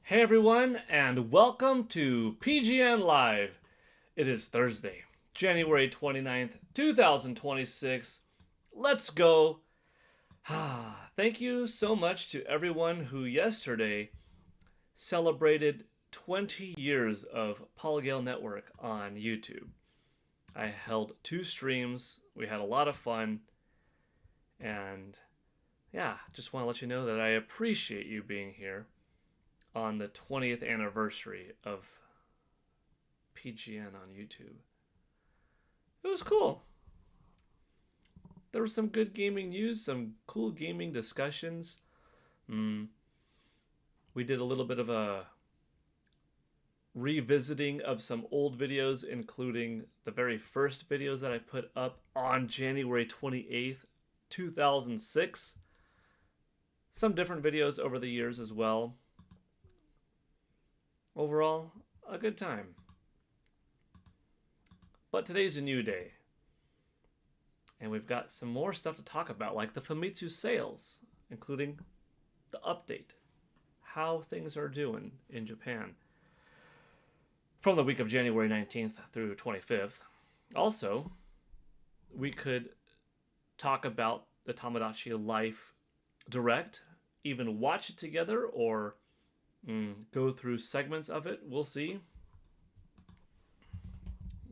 Hey everyone, and welcome to PGN Live. It is Thursday, January 29th, 2026. Let's go. Thank you so much to everyone who yesterday celebrated 20 years of Polygale Network on YouTube. I held 2 streams, we had a lot of fun, and yeah, just want to let you know that I appreciate you being here on the 20th anniversary of PGN on YouTube. It was cool. There was some good gaming news, some cool gaming discussions. We did a little bit of a revisiting of some old videos, including the very first videos that I put up on January 28th, 2006. Some different videos over the years as well. Overall, a good time. But today's a new day. And we've got some more stuff to talk about, like the Famitsu Sales, including the update, how things are doing in Japan from the week of January 19th through 25th. Also, we could talk about the Tomadachi Life Direct, even watch it together or go through segments of it. We'll see.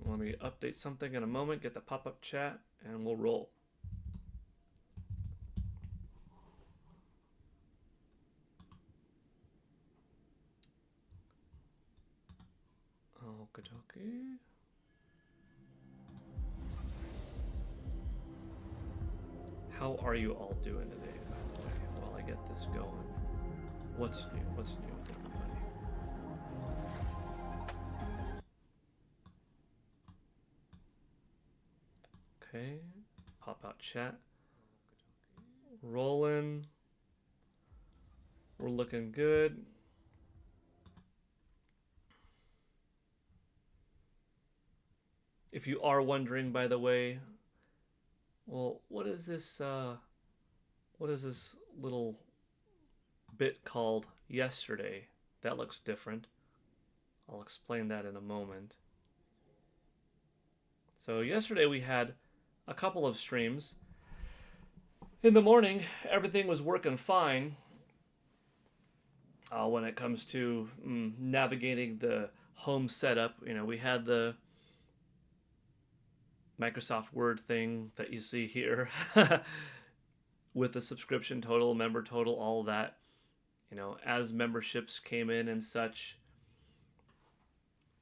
Let me update something in a moment, get the pop-up chat, and we'll roll. Okie-dokie. How are you all doing today, by the way, while I get this going? What's new? What's new with everybody? Okay, pop out chat. Rolling. We're looking good. If you are wondering, by the way, well, what is this little bit called yesterday? That looks different. I'll explain that in a moment. So yesterday we had a couple of streams. In the morning, everything was working fine when it comes to navigating the home setup. You know, we had the Microsoft Word thing that you see here with the subscription total, member total, all that. You know, as memberships came in and such,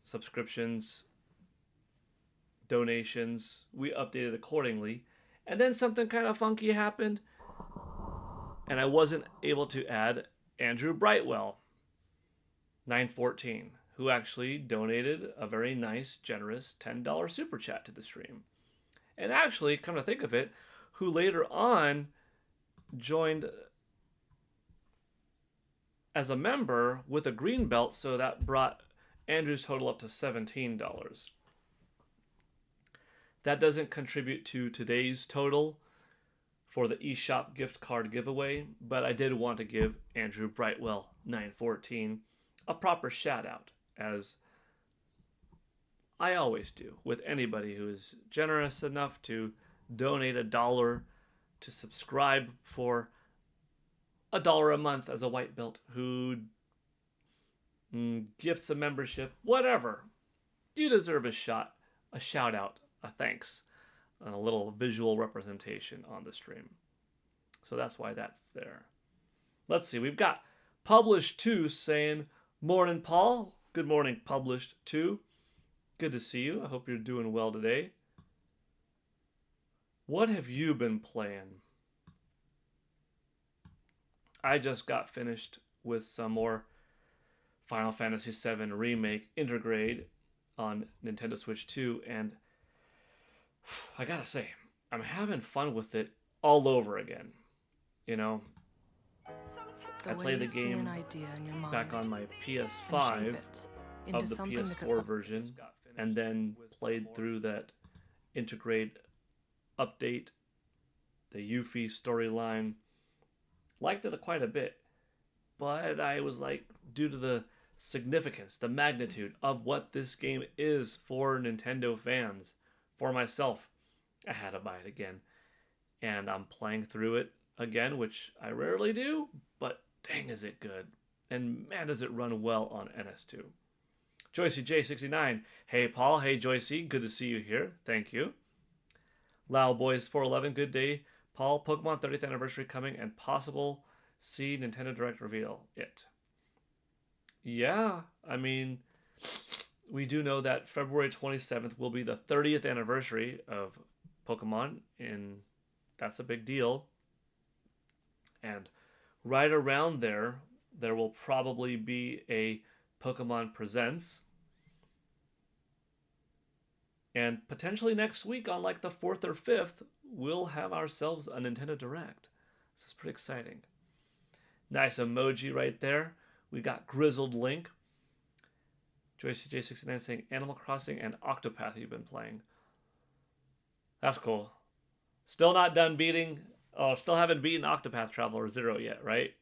subscriptions, donations, we updated accordingly. And then something kind of funky happened, and I wasn't able to add Andrew Brightwell, 914, who actually donated a very nice, generous $10 super chat to the stream. And actually, come to think of it, who later on joined as a member with a green belt, so that brought Andrew's total up to $17. That doesn't contribute to today's total for the eShop gift card giveaway, but I did want to give Andrew Brightwell, 914, a proper shout out, as I always do with anybody who is generous enough to donate $1 to subscribe for $1 a month as a white belt, who gifts a membership, whatever. You deserve a shout out, a thanks, and a little visual representation on the stream. So that's why that's there. Let's see, we've got Published 2 saying, "Morning, Paul." Good morning, Published 2. Good to see you. I hope you're doing well today. What have you been playing? I just got finished with some more Final Fantasy VII Remake Intergrade on Nintendo Switch 2, and I gotta say, I'm having fun with it all over again. You know, I played the game back on my PS5 of the PS4 version, and then played through that Intergrade update, the Yuffie storyline. Liked it quite a bit. but I was like, due to the significance, the magnitude of what this game is for Nintendo fans, for myself, I had to buy it again. And I'm playing through it again, which I rarely do, but dang, is it good. And man, does it run well on NS2. Joycey J69. Hey, Paul. Hey, Joycey. Good to see you here. Thank you. Loud Boys 411. Good day. Paul, Pokemon 30th anniversary coming and possible see Nintendo Direct reveal it. Yeah, I mean, we do know that February 27th will be the 30th anniversary of Pokemon, and that's a big deal. And right around there will probably be a Pokemon Presents. And potentially next week, on like the 4th or 5th, we'll have ourselves a Nintendo Direct. So it's pretty exciting. Nice emoji right there. We got Grizzled Link. Joyce J69 saying Animal Crossing and Octopath you've been playing. That's cool. Still not done beating... Oh, still haven't beaten Octopath Traveler 0 yet, right?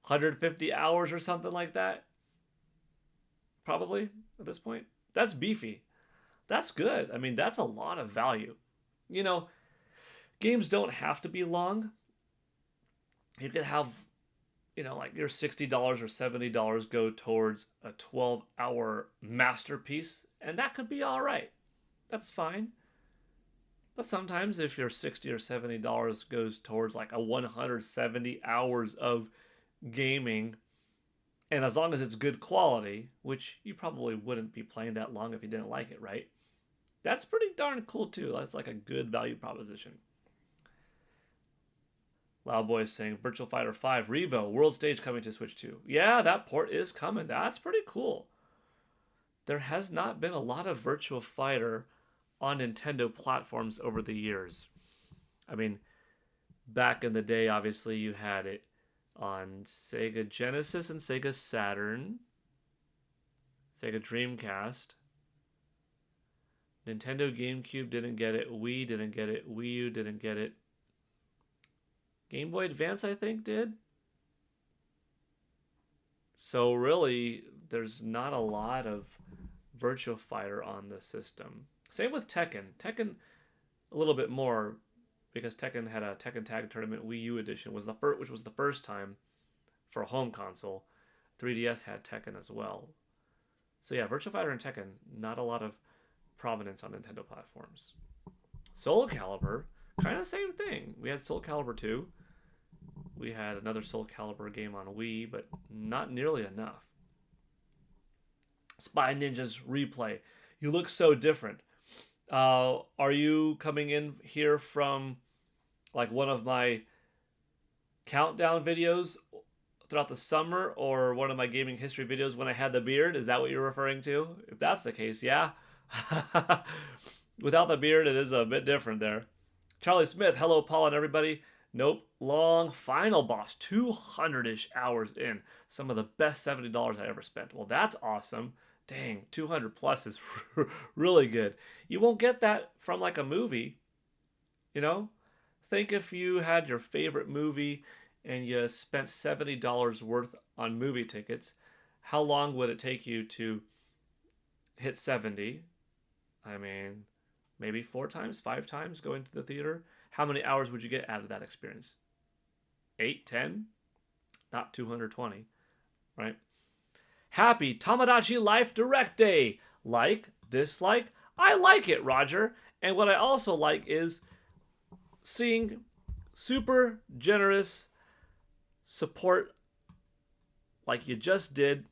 150 hours or something like that? Probably, at this point. That's beefy. That's good. I mean, that's a lot of value. You know, games don't have to be long. You could have, you know, like your $60 or $70 go towards a 12-hour masterpiece, and that could be all right. That's fine. But sometimes if your $60 or $70 goes towards like a 170 hours of gaming, and as long as it's good quality, which you probably wouldn't be playing that long if you didn't like it, right? That's pretty darn cool too. That's like a good value proposition. Loud Boy is saying Virtual Fighter 5 Revo World Stage coming to Switch 2. Yeah, that port is coming. That's pretty cool. There has not been a lot of Virtual Fighter on Nintendo platforms over the years. I mean, back in the day, obviously, you had it on Sega Genesis and Sega Saturn, Sega Dreamcast. Nintendo GameCube didn't get it. Wii didn't get it. Wii U didn't get it. Game Boy Advance, I think, did. So really, there's not a lot of Virtua Fighter on the system. Same with Tekken. Tekken, a little bit more, because Tekken had a Tekken Tag Tournament Wii U edition, which was the first time for a home console. 3DS had Tekken as well. So yeah, Virtua Fighter and Tekken, not a lot of prominence on Nintendo platforms. Soul Calibur, kind of same thing. We had Soul Calibur 2. We had another Soul Calibur game on Wii, but not nearly enough. Spy Ninjas Replay. You look so different. Are you coming in here from like one of my countdown videos throughout the summer, or one of my gaming history videos when I had the beard? Is that what you're referring to? If that's the case, yeah. Without the beard, it is a bit different there. Charlie Smith, hello, Paul and everybody. Nope, long final boss, 200-ish hours in. Some of the best $70 I ever spent. Well, that's awesome. Dang, 200 plus is really good. You won't get that from like a movie, you know? Think if you had your favorite movie and you spent $70 worth on movie tickets, how long would it take you to hit 70? I mean, maybe 4 times, 5 times going to the theater. How many hours would you get out of that experience? 8, 10? Not 220, right? Happy Tomadachi Life Direct Day. Like, dislike, I like it, Roger. And what I also like is seeing super generous support like you just did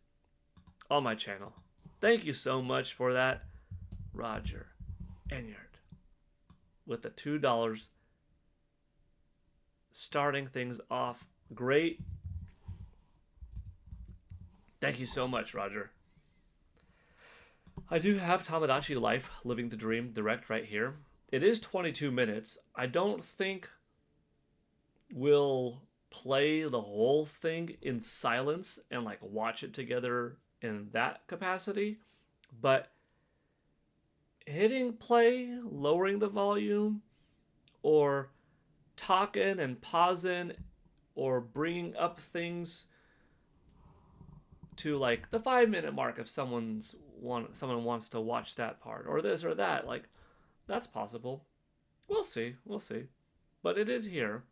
on my channel. Thank you so much for that, Roger Enyard, with the $2 starting things off great. Thank you so much, Roger. I do have Tomadachi Life Living the Dream Direct right here. It is 22 minutes. I don't think we'll play the whole thing in silence and like watch it together in that capacity, but hitting play, lowering the volume, or talking and pausing or bringing up things to like the 5 minute mark if someone wants to watch that part or this or that. Like, that's possible. We'll see. We'll see. But it is here.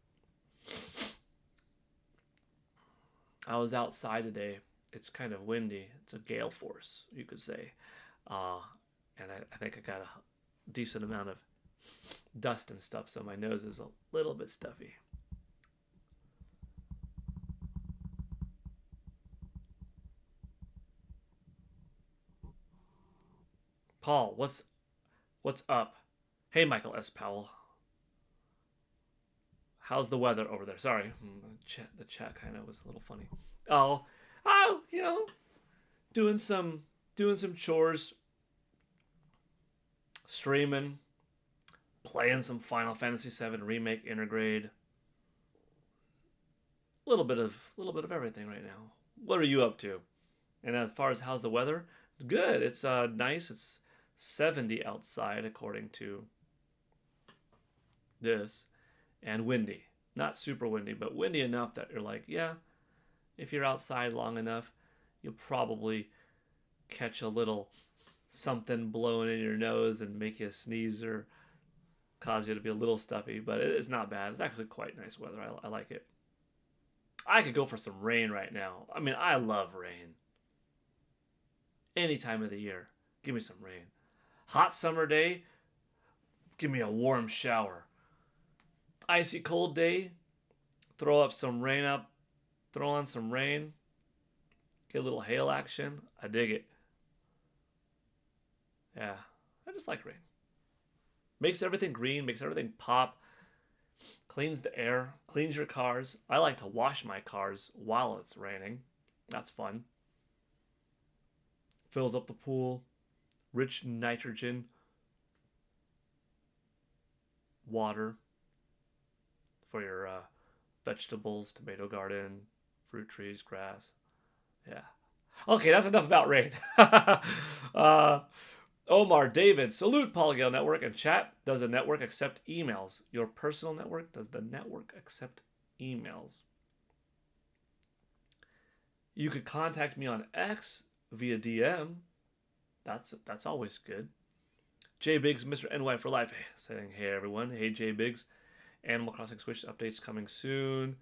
I was outside today. It's kind of windy. It's a gale force, you could say. And I think I got a decent amount of dust and stuff, so my nose is a little bit stuffy. Paul, what's up? Hey, Michael S. Powell. How's the weather over there? Sorry, the chat kind of was a little funny. Oh, doing some chores, streaming, playing some Final Fantasy VII Remake Intergrade. A little bit of everything right now. What are you up to? And as far as how's the weather? Good. It's nice. It's 70 outside according to this, and windy. Not super windy, but windy enough that you're like, yeah, if you're outside long enough, you'll probably catch a little something blowing in your nose and make you sneeze or cause you to be a little stuffy, but it's not bad. It's actually quite nice weather. I like it. I could go for some rain right now. I mean, I love rain. Any time of the year, give me some rain. Hot summer day, give me a warm shower. Icy cold day, throw on some rain, get a little hail action. I dig it. Yeah, I just like rain. Makes everything green, makes everything pop, cleans the air, cleans your cars. I like to wash my cars while it's raining. That's fun. Fills up the pool, rich nitrogen, water for your vegetables, tomato garden, fruit trees, grass. Yeah. Okay, that's enough about rain. Omar David, salute Polygale Network and chat. Does the network accept emails? Your personal network? Does the network accept emails? You could contact me on X via DM. That's always good. J Biggs, Mr. NY for life, saying hey everyone. Hey J Biggs. Animal Crossing Switch updates coming soon.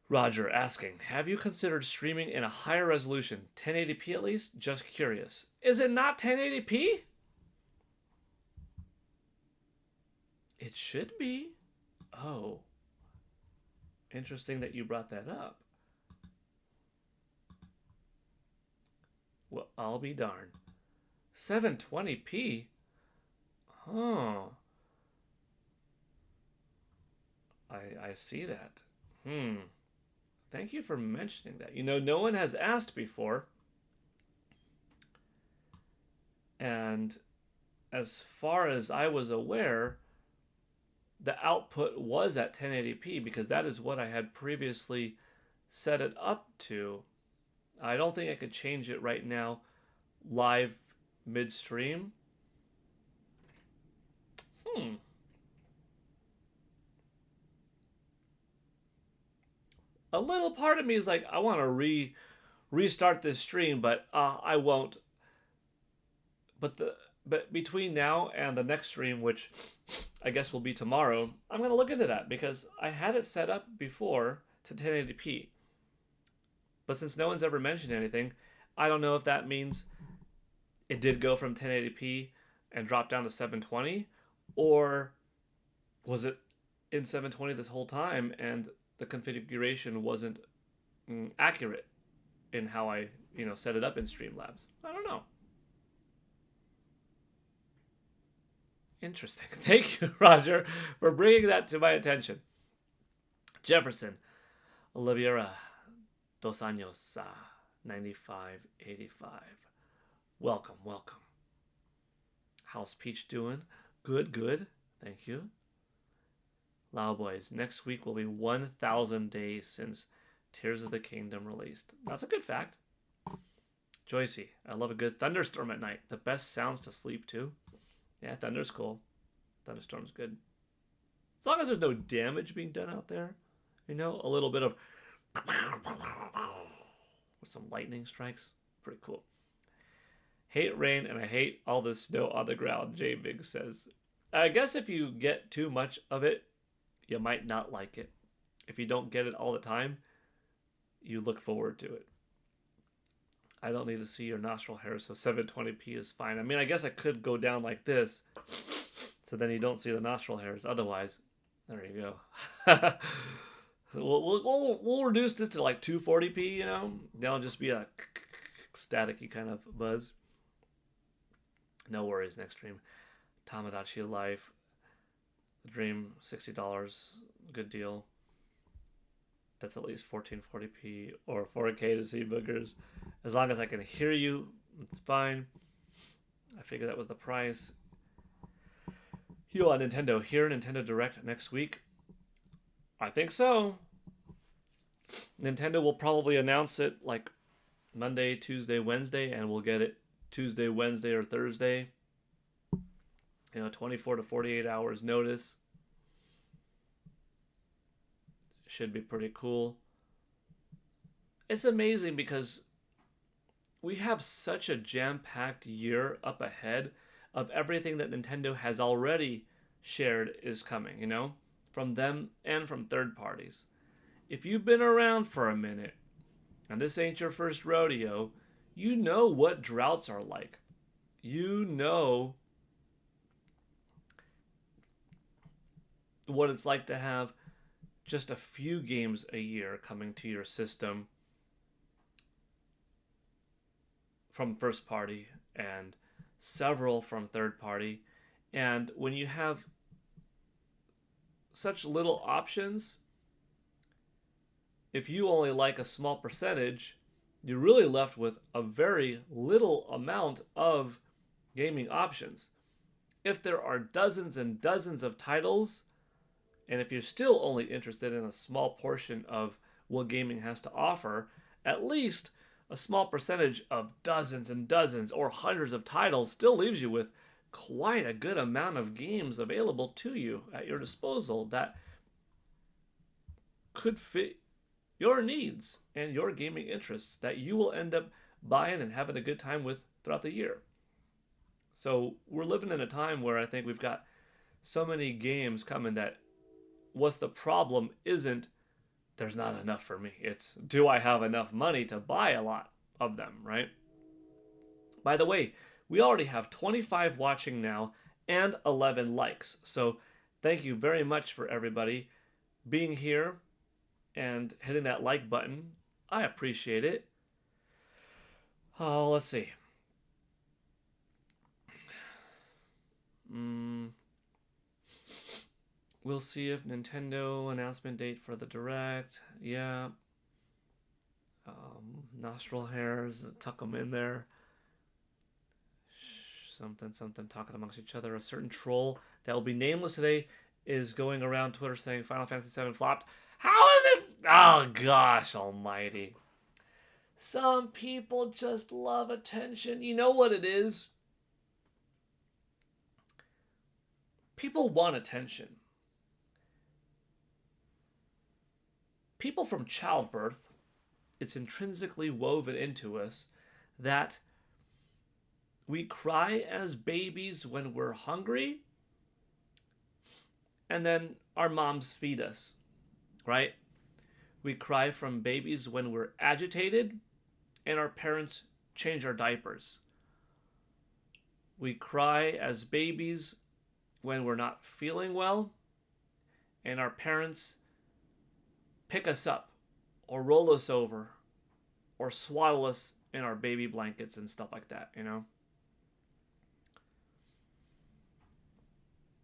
Roger asking, have you considered streaming in a higher resolution, 1080p at least? Just curious. Is it not 1080p? It should be. Oh. Interesting that you brought that up. Well, I'll be darned. 720p? Huh. I see that. Thank you for mentioning that. No one has asked before. And as far as I was aware, the output was at 1080p because that is what I had previously set it up to. I don't think I could change it right now live midstream. A little part of me is like, I want to restart this stream, but I won't. But between now and the next stream, which I guess will be tomorrow, I'm going to look into that because I had it set up before to 1080p. But since no one's ever mentioned anything, I don't know if that means it did go from 1080p and drop down to 720, or was it in 720 this whole time and the configuration wasn't accurate in how I, set it up in Streamlabs. I don't know. Interesting. Thank you, Roger, for bringing that to my attention. Jefferson, Oliviera, Dos Años, 9585. Welcome. How's Peach doing? Good. Thank you. Lao Boys, next week will be 1,000 days since Tears of the Kingdom released. That's a good fact. Joycey, I love a good thunderstorm at night. The best sounds to sleep to. Yeah, thunder's cool. Thunderstorm's good. As long as there's no damage being done out there, You know, a little bit of with some lightning strikes. Pretty cool. Hate rain and I hate all the snow on the ground, J Big says. I guess if you get too much of it, you might not like it. If you don't get it all the time, you look forward to it. I don't need to see your nostril hairs, so 720p is fine. I mean, I guess I could go down like this, so then you don't see the nostril hairs. Otherwise, there you go. we'll reduce this to like 240p, you know? That'll just be a staticky kind of buzz. No worries, next stream. Tomadachi Life. The Dream, $60. Good deal. That's at least 1440p or 4K to see boogers. As long as I can hear you, it's fine. I figured that was the price. You on Nintendo. Here, Nintendo Direct next week? I think so. Nintendo will probably announce it like Monday, Tuesday, Wednesday, and we'll get it Tuesday, Wednesday, or Thursday. 24 to 48 hours notice. Should be pretty cool. It's amazing because we have such a jam-packed year up ahead of everything that Nintendo has already shared is coming, from them and from third parties. If you've been around for a minute, and this ain't your first rodeo, you know what droughts are like. You know what it's like to have just a few games a year coming to your system from first party and several from third party. And when you have such little options, if you only like a small percentage, you're really left with a very little amount of gaming options. If there are dozens and dozens of titles, and if you're still only interested in a small portion of what gaming has to offer, at least a small percentage of dozens and dozens or hundreds of titles still leaves you with quite a good amount of games available to you at your disposal that could fit your needs and your gaming interests that you will end up buying and having a good time with throughout the year. So we're living in a time where I think we've got so many games coming that what's the problem isn't there's not enough for me. It's do I have enough money to buy a lot of them, right? By the way, we already have 25 watching now and 11 likes. So thank you very much for everybody being here and hitting that like button. I appreciate it. Oh, let's see. We'll see if Nintendo announcement date for the Direct. Yeah. Nostril hairs, tuck them in there. Something, talking amongst each other. A certain troll that will be nameless today is going around Twitter saying Final Fantasy VII flopped. How is it? Oh, gosh almighty. Some people just love attention. You know what it is? People want attention. People from childbirth, it's intrinsically woven into us that we cry as babies when we're hungry, and then our moms feed us, right? We cry from babies when we're agitated, and our parents change our diapers. We cry as babies when we're not feeling well, and our parents pick us up or roll us over or swaddle us in our baby blankets and stuff like that,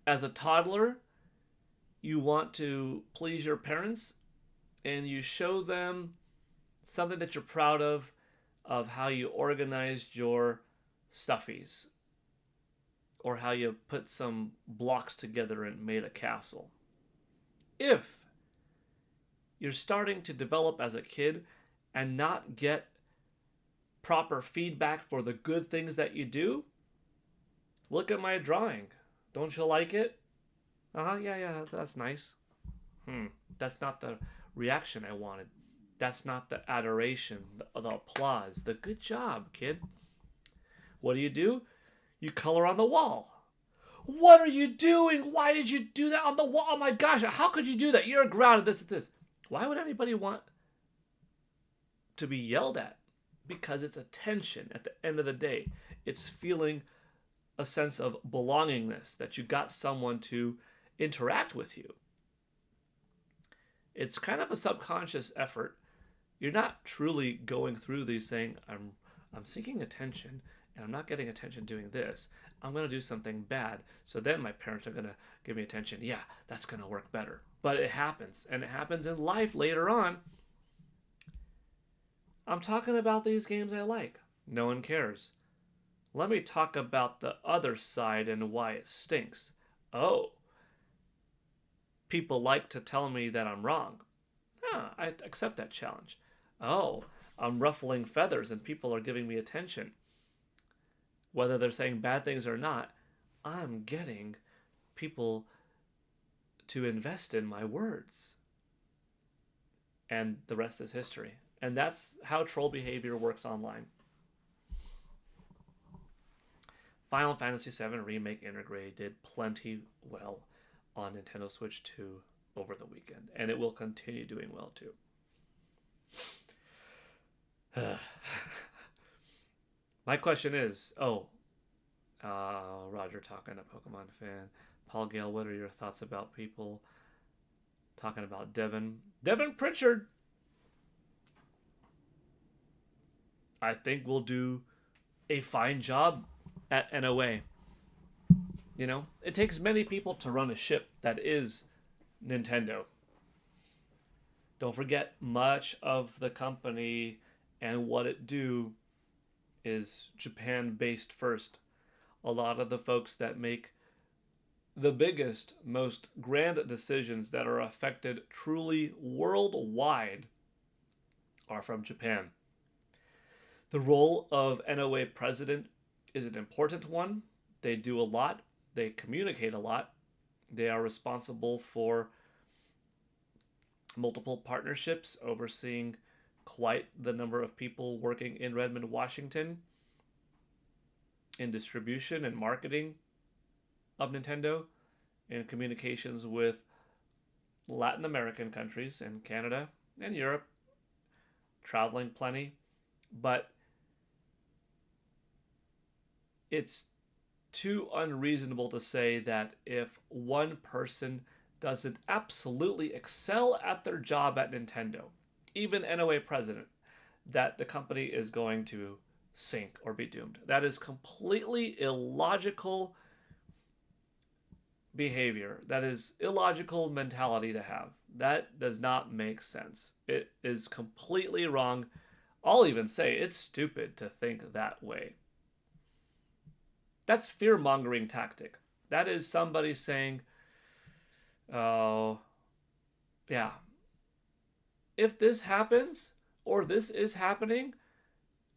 As a toddler, you want to please your parents and you show them something that you're proud of how you organized your stuffies or how you put some blocks together and made a castle. If you're starting to develop as a kid and not get proper feedback for the good things that you do, look at my drawing. Don't you like it? Yeah, that's nice. That's not the reaction I wanted. That's not the adoration, the applause, the good job, kid. What do? You color on the wall. What are you doing? Why did you do that on the wall? Oh my gosh, how could you do that? You're grounded, this. Why would anybody want to be yelled at? Because it's attention at the end of the day. It's feeling a sense of belongingness, that you got someone to interact with you. It's kind of a subconscious effort. You're not truly going through these saying, I'm seeking attention and I'm not getting attention doing this. I'm going to do something bad. So then my parents are going to give me attention. Yeah, that's going to work better. But it happens. And it happens in life later on. I'm talking about these games I like. No one cares. Let me talk about the other side and why it stinks. Oh, people like to tell me that I'm wrong. I accept that challenge. Oh, I'm ruffling feathers and people are giving me attention. Whether they're saying bad things or not, I'm getting people to invest in my words. And the rest is history. And that's how troll behavior works online. Final Fantasy VII Remake Intergrade did plenty well on Nintendo Switch 2 over the weekend. And it will continue doing well too. My question is, Roger talking, a Pokemon fan. Paul Gale, what are your thoughts about people talking about Devin Pritchard? I think will do a fine job at NOA. You know, it takes many people to run a ship that is Nintendo. Don't forget, much of the company and what it do is Japan-based first. A lot of the folks that make the biggest, most grand decisions that are affected truly worldwide are from Japan. The role of NOA president is an important one. They do a lot. They communicate a lot. They are responsible for multiple partnerships, overseeing quite the number of people working in Redmond, Washington, in distribution and marketing of Nintendo, in communications with Latin American countries and Canada and Europe, traveling plenty. But it's too unreasonable to say that if one person doesn't absolutely excel at their job at Nintendo, even NOA president, that the company is going to sink or be doomed. That is completely illogical behavior. That is illogical mentality to have. That does not make sense. It is completely wrong. I'll even say it's stupid to think that way. That's fear-mongering tactic. That is somebody saying, oh, yeah, if this happens or this is happening,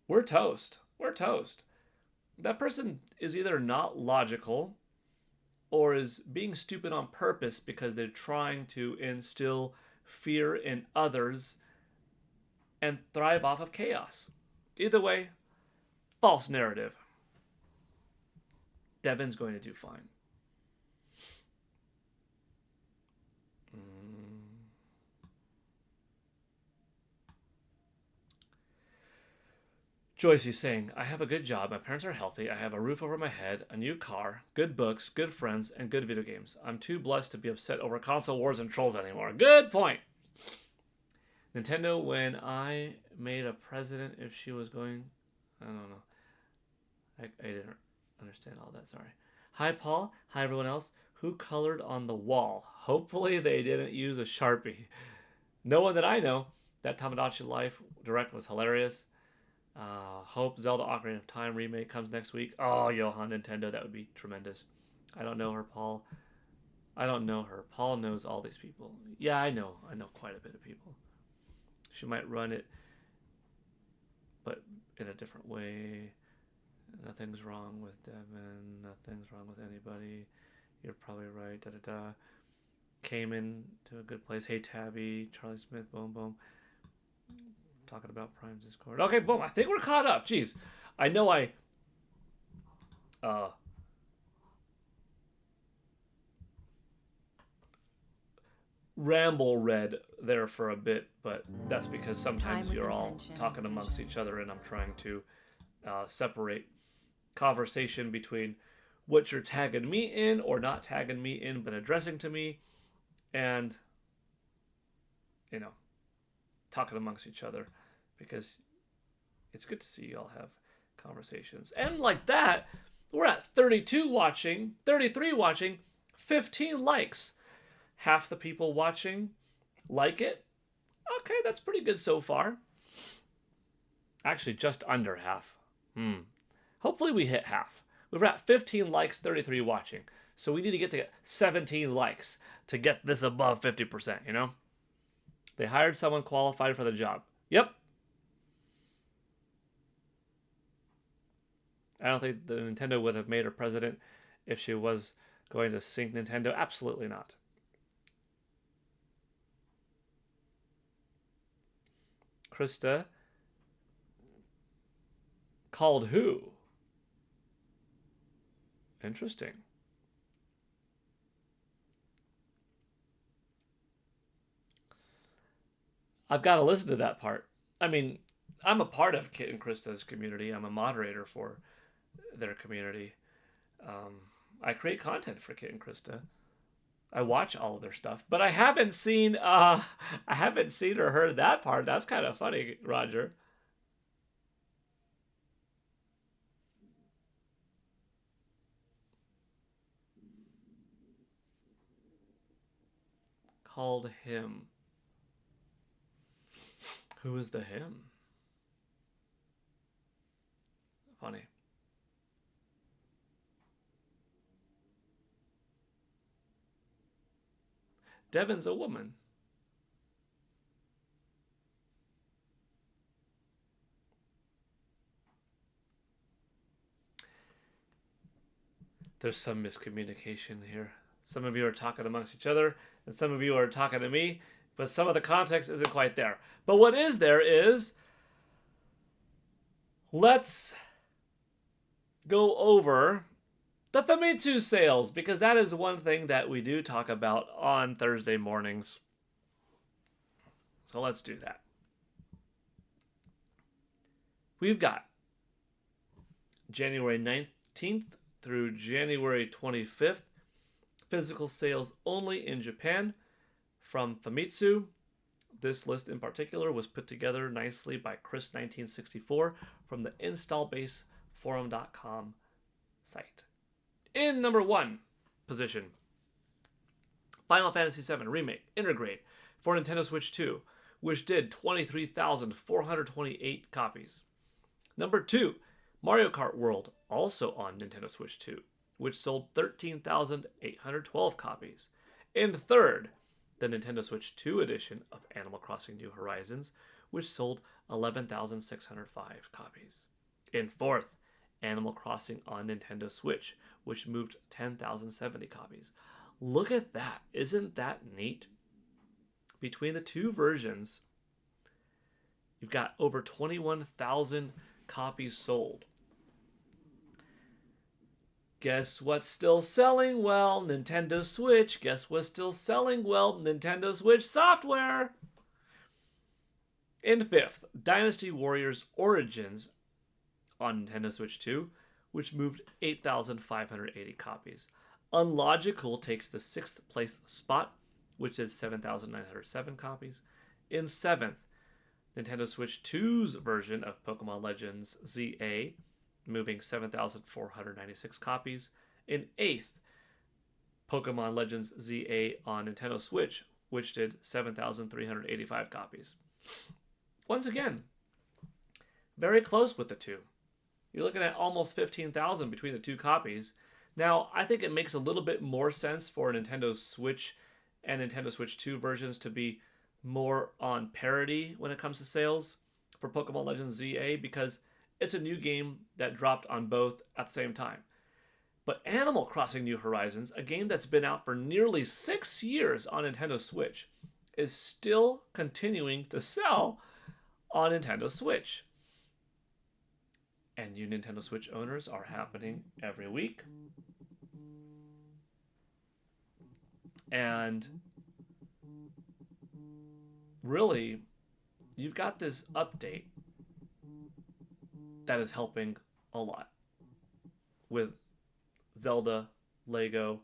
we're toast. We're toast. That person is either not logical or is being stupid on purpose because they're trying to instill fear in others and thrive off of chaos. Either way, false narrative. Devin's going to do fine. Joyce is saying, I have a good job, my parents are healthy, I have a roof over my head, a new car, good books, good friends, and good video games. I'm too blessed to be upset over console wars and trolls anymore. Good point! Nintendo, when I made a president, if she was going... I don't know. I didn't understand all that, sorry. Hi, Paul. Hi, everyone else. Who colored on the wall? Hopefully they didn't use a Sharpie. No one that I know. That Tomadachi Life direct was hilarious. Hope Zelda Ocarina of Time remake comes next week. Oh, Johan, Nintendo, that would be tremendous. I don't know her, Paul. I don't know her. Paul knows all these people. Yeah, I know quite a bit of people. She might run it, but in a different way. Nothing's wrong with Devin. Nothing's wrong with anybody. You're probably right. came in to a good place. Hey, Tabby, Charlie Smith, boom, boom. Talking about Prime's Discord. Okay, boom. I think we're caught up. Jeez. I know I ramble read there for a bit, but that's because sometimes you're all talking amongst each other and I'm trying to separate conversation between what you're tagging me in or not tagging me in but addressing to me and, you know, talking amongst each other, because it's good to see you all have conversations. And like that, we're at 32 watching, 33 watching, 15 likes. Half the people watching like it. Okay, that's pretty good so far. Actually, just under half. Hopefully we hit half. We're at 15 likes, 33 watching. So we need to get to 17 likes to get this above 50%, you know? They hired someone qualified for the job. Yep. I don't think the Nintendo would have made her president if she was going to sink Nintendo. Absolutely not. Krista called who? Interesting. I've got to listen to that part. I mean, I'm a part of Kit and Krista's community. I'm a moderator for their community. I create content for Kit and Krista. I watch all of their stuff, but I haven't seen or heard that part. That's kind of funny, Roger. Called him. Who is the him? Funny. Devin's a woman. There's some miscommunication here. Some of you are talking amongst each other, and some of you are talking to me, but some of the context isn't quite there. But what is there is, let's go over the Famitsu sales, because that is one thing that we do talk about on Thursday mornings. So let's do that. We've got January 19th through January 25th, physical sales only in Japan from Famitsu. This list in particular was put together nicely by Chris1964 from the installbaseforum.com site. In number 1 position, Final Fantasy VII Remake Intergrade for Nintendo Switch 2, which did 23,428 copies. Number 2, Mario Kart World, also on Nintendo Switch 2, which sold 13,812 copies. In third, the Nintendo Switch 2 edition of Animal Crossing New Horizons, which sold 11,605 copies. In fourth, Animal Crossing on Nintendo Switch, which moved 10,070 copies. Look at that. Isn't that neat? Between the two versions, you've got over 21,000 copies sold. Guess what's still selling well? Nintendo Switch. Guess what's still selling well? Nintendo Switch software. In fifth, Dynasty Warriors Origins on Nintendo Switch 2, which moved 8,580 copies. Unlogical takes the 6th place spot, which is 7,907 copies. In 7th, Nintendo Switch 2's version of Pokemon Legends ZA, moving 7,496 copies. In 8th, Pokemon Legends ZA on Nintendo Switch, which did 7,385 copies. Once again, very close with the two. You're looking at almost 15,000 between the two copies. Now, I think it makes a little bit more sense for Nintendo Switch and Nintendo Switch 2 versions to be more on parity when it comes to sales for Pokemon Legends ZA, because it's a new game that dropped on both at the same time. But Animal Crossing New Horizons, a game that's been out for nearly 6 years on Nintendo Switch, is still continuing to sell on Nintendo Switch. And new Nintendo Switch owners are happening every week. And really, you've got this update that is helping a lot with Zelda, Lego,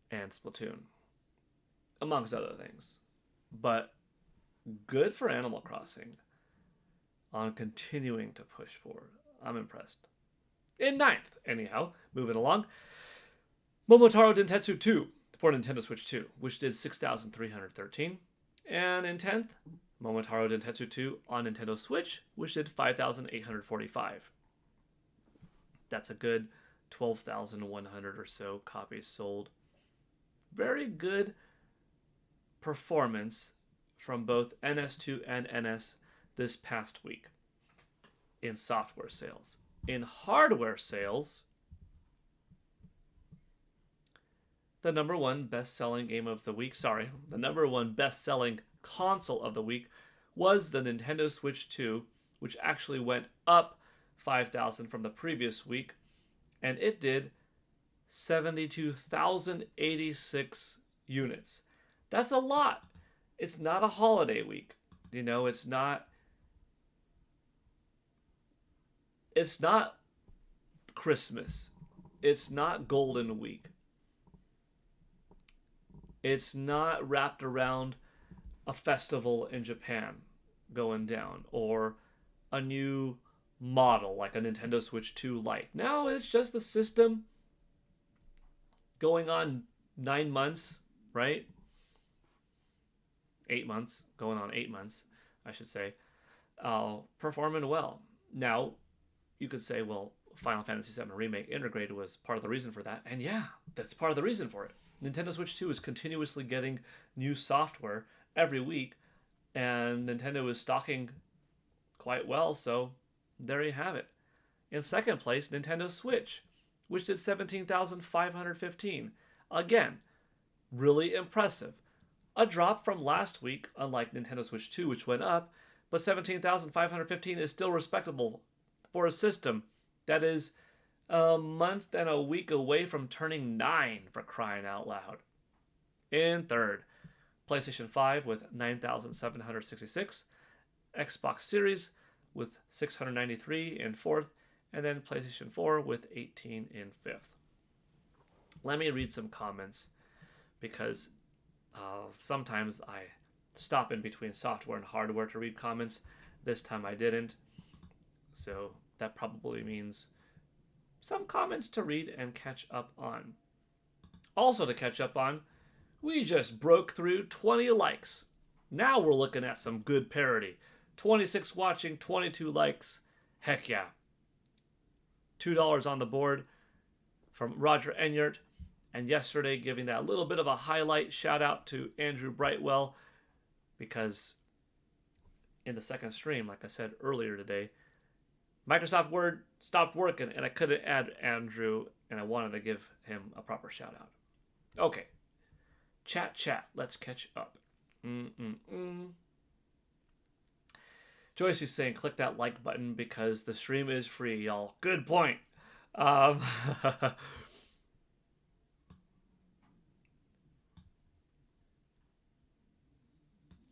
and Splatoon, amongst other things. But good for Animal Crossing on continuing to push forward. I'm impressed. In ninth, anyhow, moving along, Momotaro Densetsu 2 for Nintendo Switch 2, which did 6,313. And in 10th, Momotaro Densetsu 2 on Nintendo Switch, which did 5,845. That's a good 12,100 or so copies sold. Very good performance from both NS2 and NS this past week in software sales. In hardware sales, the number one best-selling game of the week, the number one best-selling console of the week was the Nintendo Switch 2, which actually went up 5,000 from the previous week, and it did 72,086 units. That's a lot. It's not a holiday week. You know, it's not Christmas. It's not Golden Week. It's not wrapped around a festival in Japan going down or a new model like a Nintendo Switch 2 Lite. No, it's just the system going on 9 months, right? 8 months, going on 8 months, I should say, performing well. Now, you could say, well, Final Fantasy VII Remake Integrated was part of the reason for that. And yeah, that's part of the reason for it. Nintendo Switch 2 is continuously getting new software every week, and Nintendo is stocking quite well, so there you have it. In second place, Nintendo Switch, which did 17,515. Again, really impressive. A drop from last week, unlike Nintendo Switch 2, which went up, but 17,515 is still respectable for a system that is a month and a week away from turning 9, for crying out loud. In third, PlayStation 5 with 9,766, Xbox Series with 693 in fourth, and then PlayStation 4 with 18 in fifth. Let me read some comments, because sometimes I stop in between software and hardware to read comments. This time I didn't, so that probably means some comments to read and catch up on. Also to catch up on, we just broke through 20 likes. Now we're looking at some good parity. 26 watching, 22 likes. Heck yeah. $2 on the board from Roger Enyart. And yesterday, giving that little bit of a highlight shout out to Andrew Brightwell, because in the second stream, like I said earlier today, Microsoft Word stopped working and I couldn't add Andrew, and I wanted to give him a proper shout out. Okay. Chat. Let's catch up. Joyce is saying click that like button because the stream is free, y'all. Good point.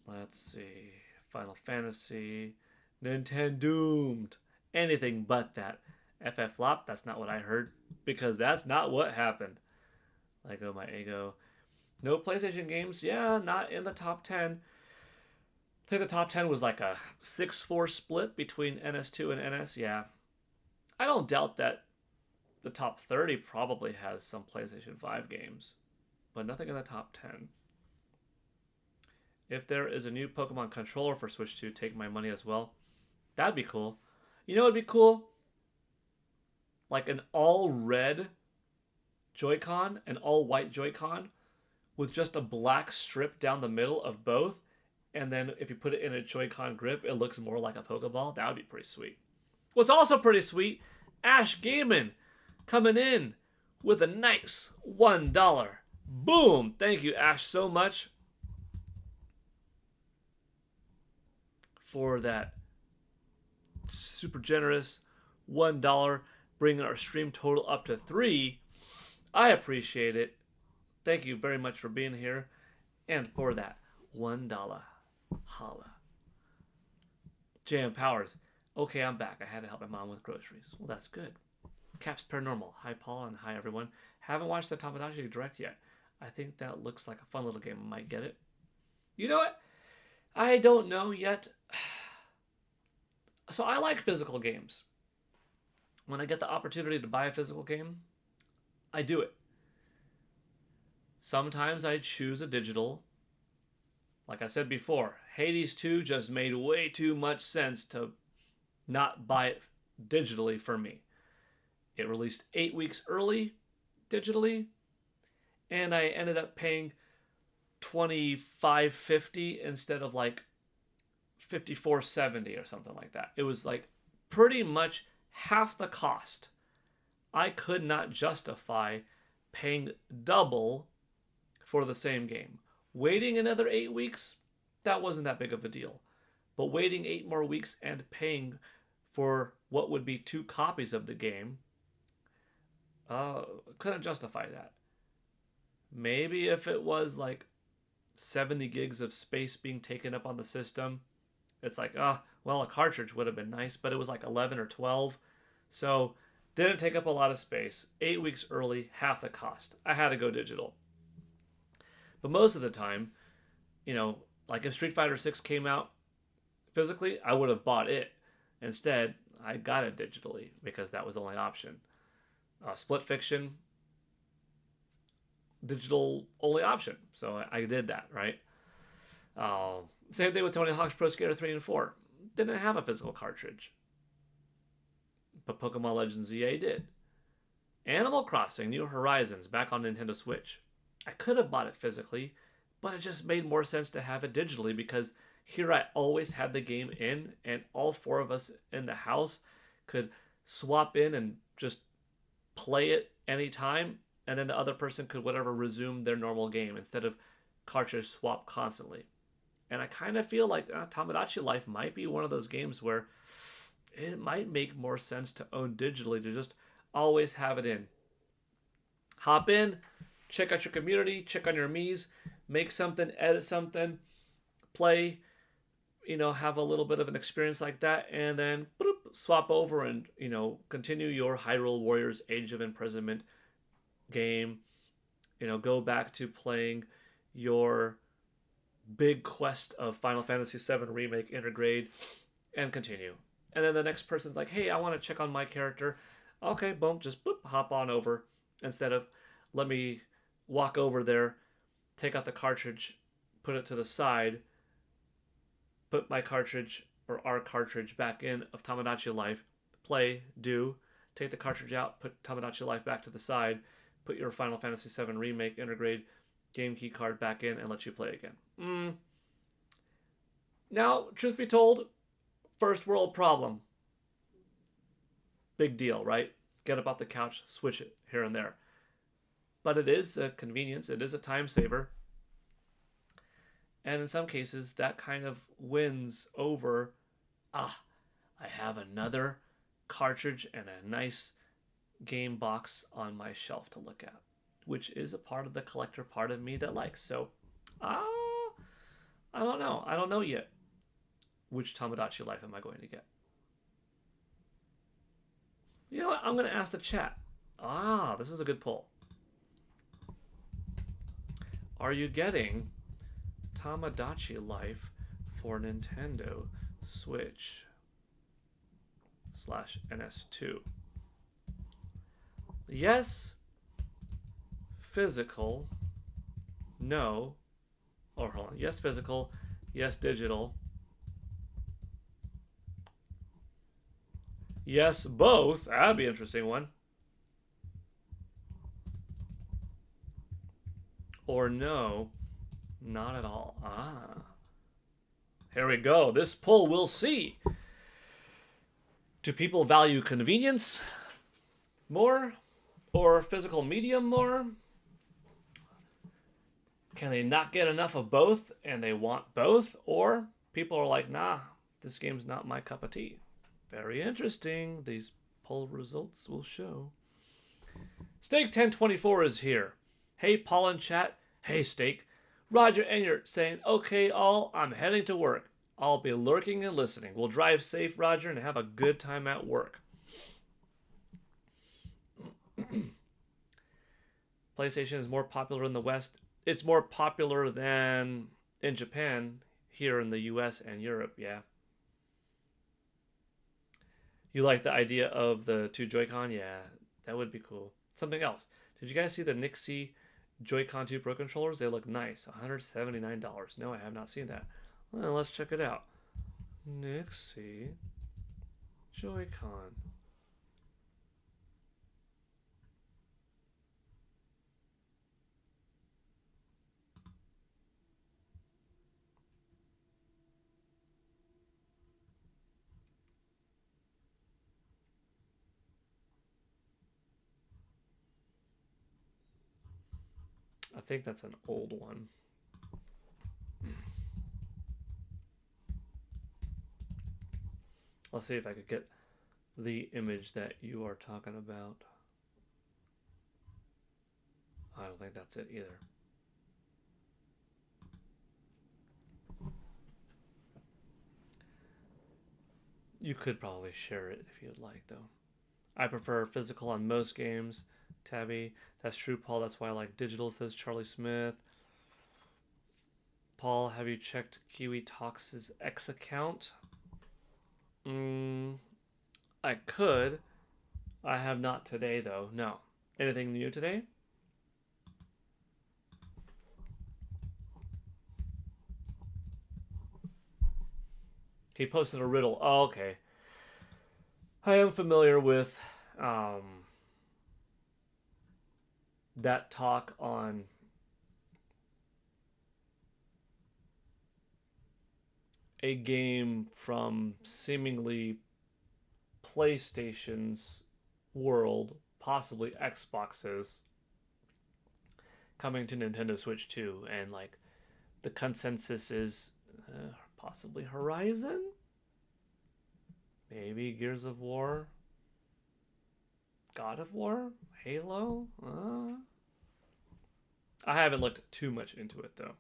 Let's see. Final Fantasy. Nintendo-doomed. Anything but that. FF flop, that's not what I heard, because that's not what happened. Lego my ego. No PlayStation games? Yeah, not in the top 10. I think the top 10 was like a 6-4 split between NS2 and NS. Yeah. I don't doubt that the top 30 probably has some PlayStation 5 games, but nothing in the top 10. If there is a new Pokemon controller for Switch 2, take my money as well. That'd be cool. You know what would be cool? Like an all-red Joy-Con, an all-white Joy-Con, with just a black strip down the middle of both, and then if you put it in a Joy-Con grip, it looks more like a Pokeball. That would be pretty sweet. What's also pretty sweet, Ash Gaiman coming in with a nice $1. Boom! Thank you, Ash, so much for that super generous $1, bringing our stream total up to $3. I appreciate it. Thank you very much for being here and for that $1. Holla. JM Powers. Okay, I'm back. I had to help my mom with groceries. Well, that's good. Caps Paranormal. Hi, Paul, and hi, everyone. Haven't watched the Tomadachi Direct yet. I think that looks like a fun little game. I might get it. You know what? I don't know yet. So I like physical games. When I get the opportunity to buy a physical game, I do it. Sometimes I choose a digital. Like I said before, Hades 2 just made way too much sense to not buy it digitally for me. It released 8 weeks early digitally, and I ended up paying $25.50 instead of like $54.70 or something like that. It was like pretty much half the cost. I could not justify paying double for the same game. Waiting another 8 weeks, that wasn't that big of a deal. But waiting 8 more weeks and paying for what would be 2 copies of the game, couldn't justify that. Maybe if it was like 70 gigs of space being taken up on the system, it's like, well, a cartridge would have been nice, but it was like 11 or 12. So didn't take up a lot of space. 8 weeks early, half the cost. I had to go digital. But most of the time, like if Street Fighter 6 came out physically, I would have bought it. Instead, I got it digitally because that was the only option. Split Fiction, digital only option. So I did that, right? Same thing with Tony Hawk's Pro Skater 3 and 4. Didn't have a physical cartridge. But Pokemon Legends EA did. Animal Crossing New Horizons back on Nintendo Switch. I could have bought it physically, but it just made more sense to have it digitally because here I always had the game in, and all 4 of us in the house could swap in and just play it anytime, and then the other person could resume their normal game instead of cartridge swap constantly. And I kind of feel like Tomadachi Life might be one of those games where it might make more sense to own digitally, to just always have it in. Hop in, check out your community, check on your Miis, make something, edit something, play, have a little bit of an experience like that, and then swap over and, continue your Hyrule Warriors Age of Imprisonment game. Go back to playing your big quest of Final Fantasy VII Remake Intergrade and continue. And then the next person's like, hey, I want to check on my character. Okay, boom, just hop on over instead of let me walk over there, take out the cartridge, put it to the side, put my cartridge or our cartridge back in of Tomadachi Life, play, take the cartridge out, put Tomadachi Life back to the side, put your Final Fantasy VII Remake Intergrade game key card back in, and let you play again. Now, truth be told, first world problem. Big deal, right? Get up off the couch, switch it here and there. But it is a convenience. It is a time saver. And in some cases, that kind of wins over, I have another cartridge and a nice game box on my shelf to look at, which is a part of the collector part of me that likes. So, I don't know. I don't know yet which Tomadachi Life am I going to get. You know what? I'm going to ask the chat. This is a good poll. Are you getting Tomadachi Life for Nintendo Switch /NS2? Yes, physical. No. Hold on. Yes, physical. Yes, digital. Yes, both. That'd be an interesting one. Or no, not at all. Here we go. This poll, we'll see. Do people value convenience more or physical medium more? Can they not get enough of both and they want both? Or people are like, nah, this game's not my cup of tea. Very interesting. These poll results will show. Steak 1024 is here. Hey, Paul in chat. Hey, Steak. Roger Enyart saying, okay, all, I'm heading to work. I'll be lurking and listening. We'll drive safe, Roger, and have a good time at work. PlayStation is more popular in the West. It's more popular than in Japan, here in the US and Europe, yeah. You like the idea of the two Joy-Con? Yeah, that would be cool. Something else. Did you guys see the Nixie Joy-Con 2 Pro controllers? They look nice. $179. No, I have not seen that. Well, let's check it out. Nixie Joy-Con. I think that's an old one. Let's see if I could get the image that you are talking about. I don't think that's it either. You could probably share it if you'd like, though. I prefer physical on most games. Tabby, that's true, Paul. That's why I like digital, says Charlie Smith. Paul, have you checked Kiwi Talks' X account? I could. I have not today, though. No. Anything new today? He posted a riddle. Oh, okay. I am familiar with that talk on a game from seemingly PlayStation's world, possibly Xbox's, coming to Nintendo Switch 2, and like the consensus is possibly Horizon, maybe Gears of War, God of War, Halo. I haven't looked too much into it though,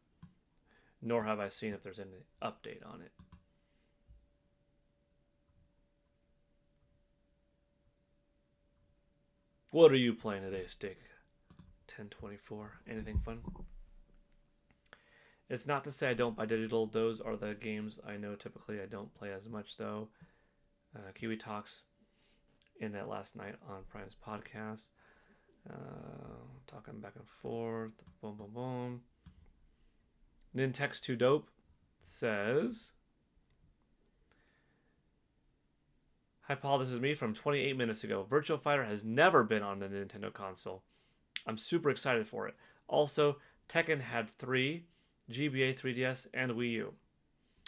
nor have I seen if there's any update on it. What are you playing today, Stick? 1024. Anything fun? It's not to say I don't buy digital. Those are the games I know typically I don't play as much, though. Kiwi Talks in that last night on Prime's podcast. Talking back and forth. Boom, boom, boom. Nintex 2 Dope says, hi, Paul. This is me from 28 minutes ago. Virtua Fighter has never been on the Nintendo console. I'm super excited for it. Also, Tekken had 3, GBA 3DS, and Wii U.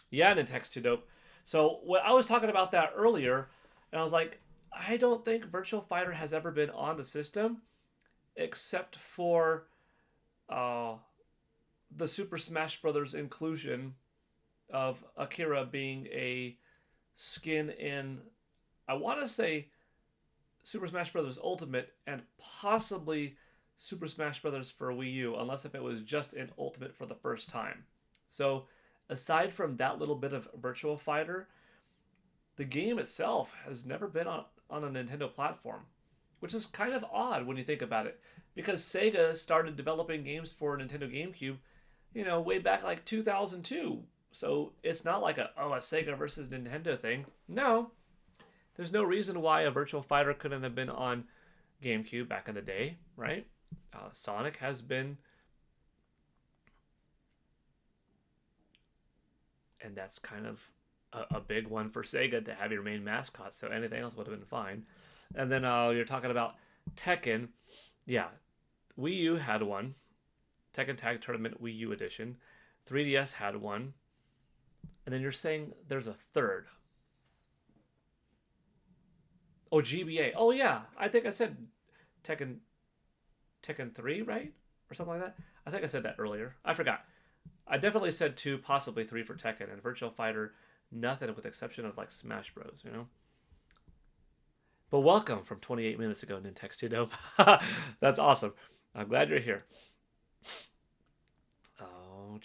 Yeah, Nintex 2 Dope. So I was talking about that earlier, and I was like, I don't think Virtua Fighter has ever been on the system, except for the Super Smash Bros. Inclusion of Akira being a skin in, I want to say, Super Smash Bros. Ultimate, and possibly Super Smash Bros. For Wii U, unless if it was just in Ultimate for the first time. So, aside from that little bit of Virtua Fighter, the game itself has never been on a Nintendo platform, which is kind of odd when you think about it, because Sega started developing games for Nintendo GameCube, way back like 2002. So it's not like a Sega versus Nintendo thing. No, there's no reason why a Virtua Fighter couldn't have been on GameCube back in the day, right? Sonic has been, and that's kind of a big one for Sega to have your main mascot, so anything else would have been fine. And then you're talking about Tekken. Yeah, Wii U had one. Tekken Tag Tournament Wii U Edition. 3DS had one. And then you're saying there's a third. Oh, GBA. Oh yeah, I think I said Tekken Tekken 3, right? Or something like that. I think I said that earlier. I forgot. I definitely said 2, possibly 3 for Tekken, and Virtual Fighter nothing with the exception of like Smash Bros, you know? But welcome from 28 minutes ago, Nintextudo. That's awesome. I'm glad you're here. Oh,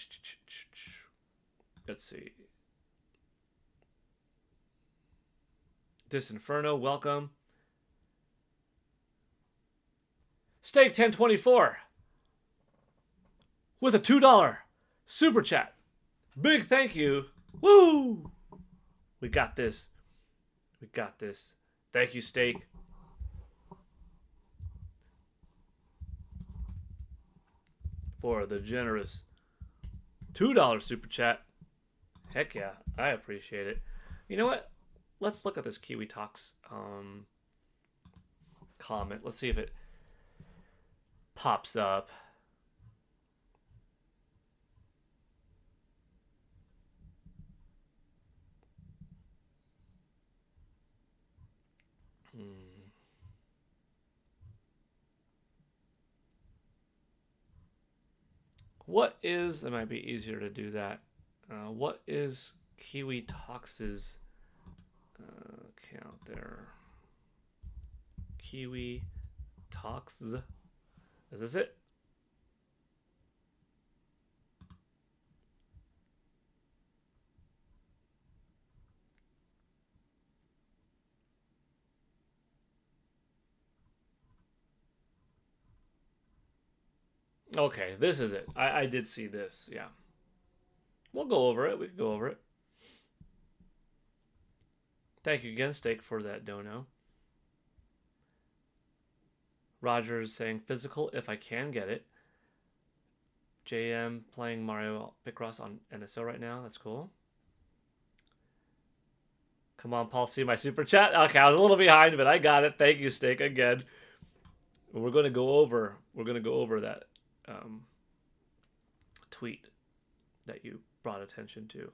let's see. Disinferno, welcome. Steak 1024 with a $2 super chat. Big thank you. Woo! We got this. We got this. Thank you, Steak. For the generous $2 super chat. Heck yeah, I appreciate it. You know what? Let's look at this Kiwi Talks comment. Let's see if it pops up. What is, it might be easier to do that. What is Kiwi Talks' account there? Kiwi Talks. Is this it? Okay, this is it. I did see this, yeah. We'll go over it. We can go over it. Thank you again, Steak, for that dono. Roger is saying physical if I can get it. JM playing Mario Picross on NSO right now. That's cool. Come on, Paul, see my super chat. Okay, I was a little behind, but I got it. Thank you, Steak, again. We're gonna go over that tweet that you brought attention to.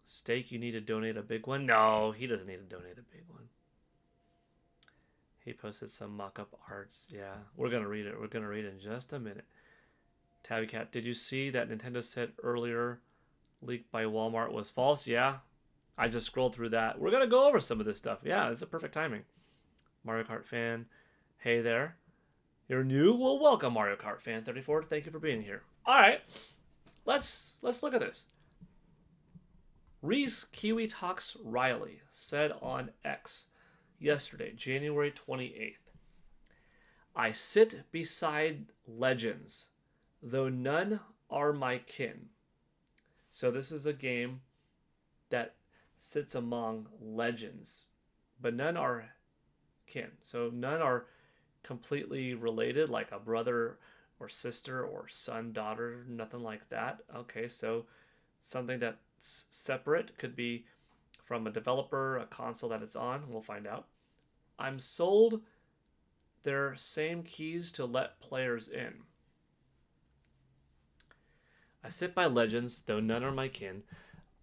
Steak, you need to donate a big one? No, he doesn't need to donate a big one. He posted some mock-up arts. Yeah, we're gonna read it. We're gonna read it in just a minute. Tabby Cat, did you see that Nintendo said earlier leaked by Walmart was false? Yeah, I just scrolled through that. We're gonna go over some of this stuff. Yeah, it's a perfect timing. Mario Kart fan, hey there. You're new? Well, welcome, Mario Kart fan 34. Thank you for being here. All right, let's look at this. Reese Kiwi Talks Riley said on X yesterday, January 28th, I sit beside legends, though none are my kin. So this is a game that sits among legends, but none are kin. So none are completely related, like a brother or sister or son, daughter, nothing like that. Okay, so something that's separate could be from a developer, a console that it's on. We'll find out. I'm sold their same keys to let players in. I sit by legends, though none are my kin.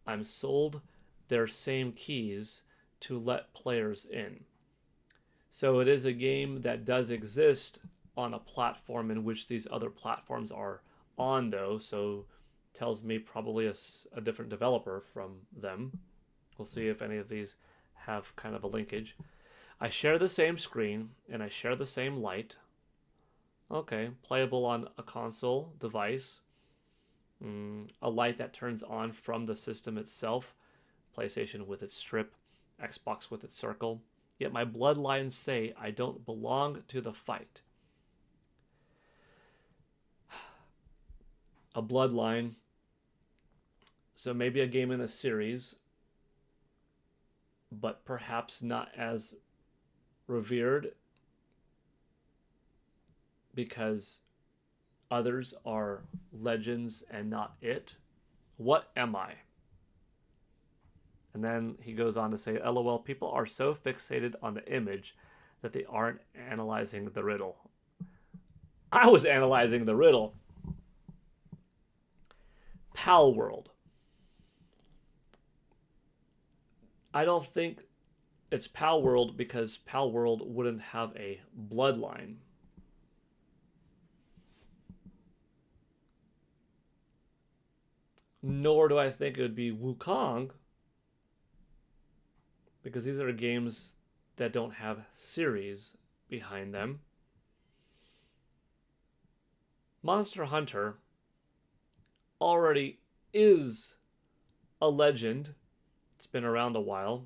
I'm sold their same keys to let players in. So it is a game that does exist on a platform in which these other platforms are on, though. So tells me probably a different developer from them. We'll see if any of these have kind of a linkage. I share the same screen and I share the same light. Okay, playable on a console device. A light that turns on from the system itself. PlayStation with its strip, Xbox with its circle. Yet my bloodlines say I don't belong to the fight. A bloodline. So maybe a game in a series, but perhaps not as revered because others are legends and not it. What am I? And then he goes on to say, LOL, people are so fixated on the image that they aren't analyzing the riddle. I was analyzing the riddle. Pal World. I don't think It's Pal World because Pal World wouldn't have a bloodline. Nor do I think it would be Wukong because these are games that don't have series behind them. Monster Hunter already is a legend. It's been around a while.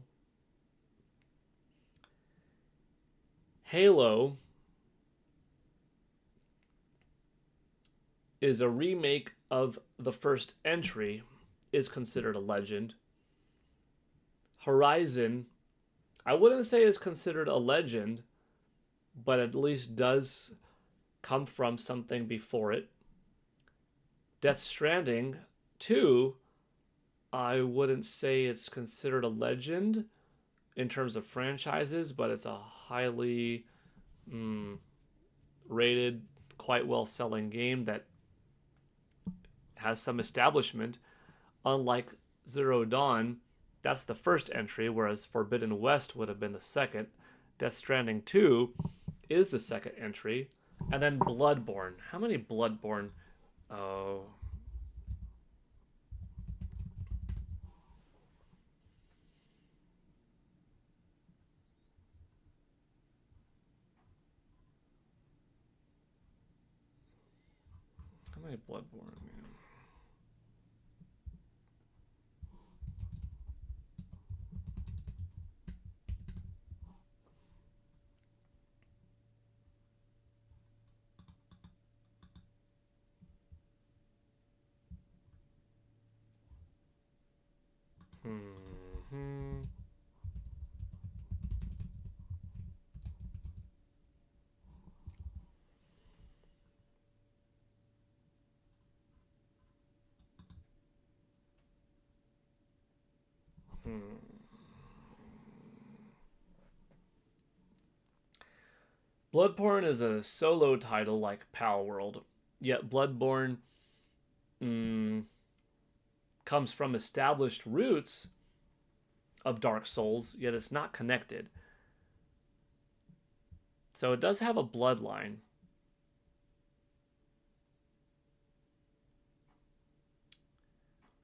Halo is a remake of the first entry, is considered a legend. Horizon, I wouldn't say is considered a legend, but at least does come from something before it. Death Stranding 2, I wouldn't say it's considered a legend in terms of franchises, but it's a highly rated, quite well selling game that has some establishment. Unlike Zero Dawn, that's the first entry, whereas Forbidden West would have been the second. Death Stranding 2 is the second entry. And then Bloodborne. How many Bloodborne? Oh. How many Bloodborne? Hmm. Bloodborne is a solo title like Pal World, yet Bloodborne mm, comes from established roots of Dark Souls, yet it's not connected. So it does have a bloodline.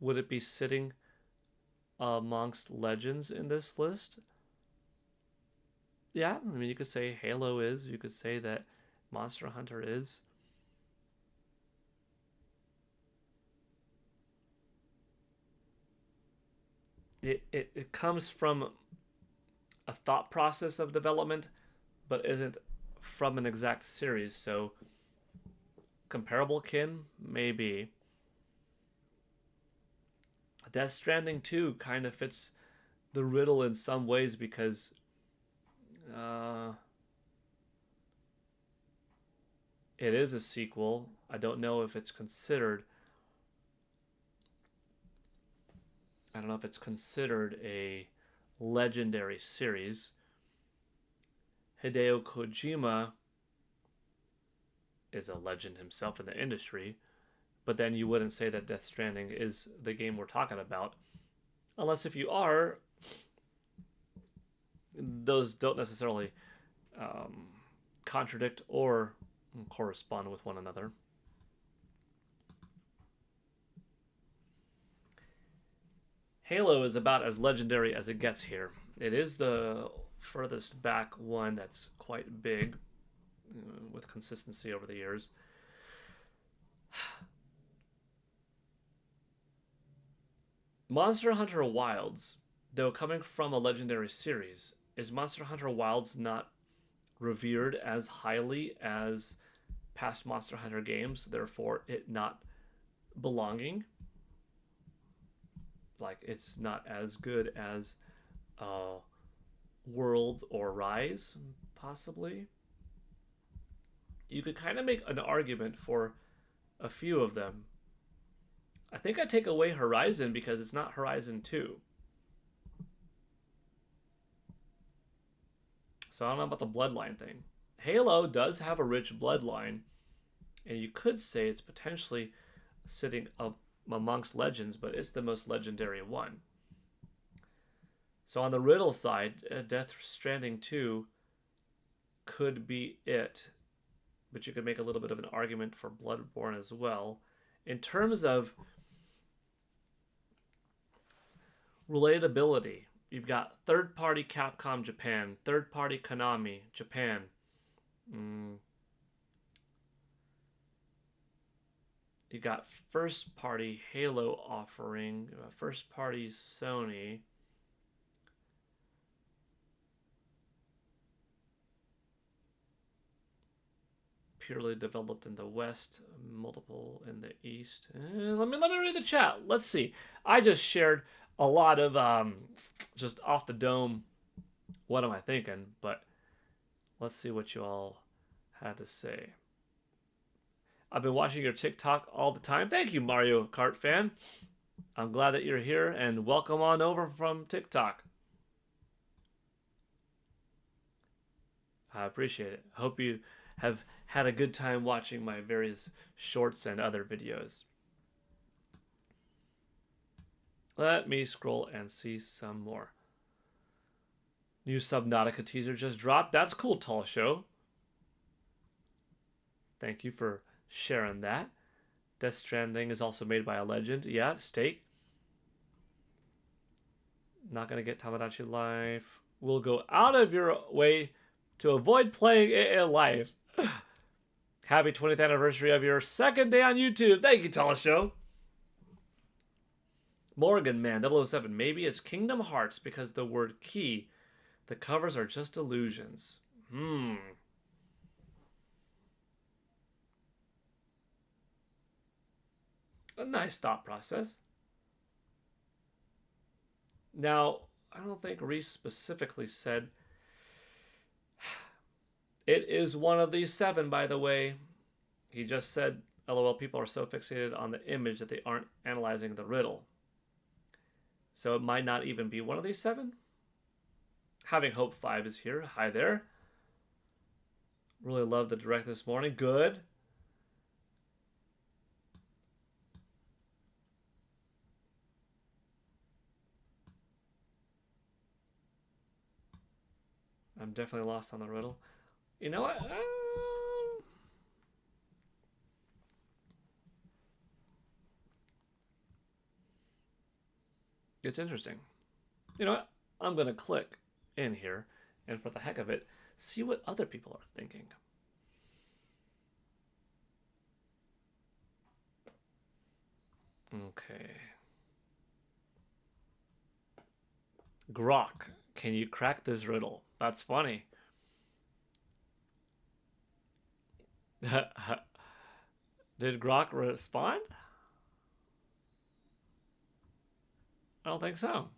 Would it be sitting amongst legends in this list? Yeah, I mean, you could say Halo is. You could say that Monster Hunter is. It comes from a thought process of development, but isn't from an exact series. So comparable kin, maybe. Death Stranding 2 kind of fits the riddle in some ways because it is a sequel. I don't know if it's considered. I don't know if it's considered a legendary series. Hideo Kojima is a legend himself in the industry, but then you wouldn't say that Death Stranding is the game we're talking about. Unless if you are, those don't necessarily contradict or correspond with one another. Halo is about as legendary as it gets here. It is the furthest back one that's quite big with consistency over the years. Monster Hunter Wilds, though coming from a legendary series, is Monster Hunter Wilds not revered as highly as past Monster Hunter games, therefore it not belonging? Like, it's not as good as World or Rise, possibly. You could kind of make an argument for a few of them. I think I take away Horizon because it's not Horizon 2. So I don't know about the bloodline thing. Halo does have a rich bloodline, and you could say it's potentially sitting up amongst legends, but it's the most legendary one. So on the riddle side, Death Stranding 2 could be it. But you could make a little bit of an argument for Bloodborne as well. In terms of relatability, you've got third-party Capcom Japan, third-party Konami Japan. You got first-party Halo offering, first-party Sony. Purely developed in the West, multiple in the East. Let me read the chat. Let's see. I just shared a lot of just off the dome. What am I thinking? But let's see what you all had to say. I've been watching your TikTok all the time. Thank you, Mario Kart fan. I'm glad that you're here, and welcome on over from TikTok. I appreciate it. Hope you have had a good time watching my various shorts and other videos. Let me scroll and see some more. New Subnautica teaser just dropped. That's cool, Tall Show. Thank you for sharing that. Death Stranding is also made by a legend. Yeah, Steak. Not going to get Tomadachi Life. We'll go out of your way to avoid playing it in life. Happy 20th anniversary of your second day on YouTube. Thank you, Tall Show. Morgan Man 007. Maybe it's Kingdom Hearts because the word key. The covers are just illusions. A nice thought process. Now, I don't think Reese specifically said it is one of these 7, by the way. He just said, LOL, people are so fixated on the image that they aren't analyzing the riddle. So it might not even be one of these 7. Having Hope 5 is here. Hi there. Really love the direct this morning. Good. I'm definitely lost on the riddle. You know what? It's interesting. You know what? I'm going to click in here and for the heck of it, see what other people are thinking. Okay. Grok, can you crack this riddle? That's funny. Did Grok respond? I don't think so.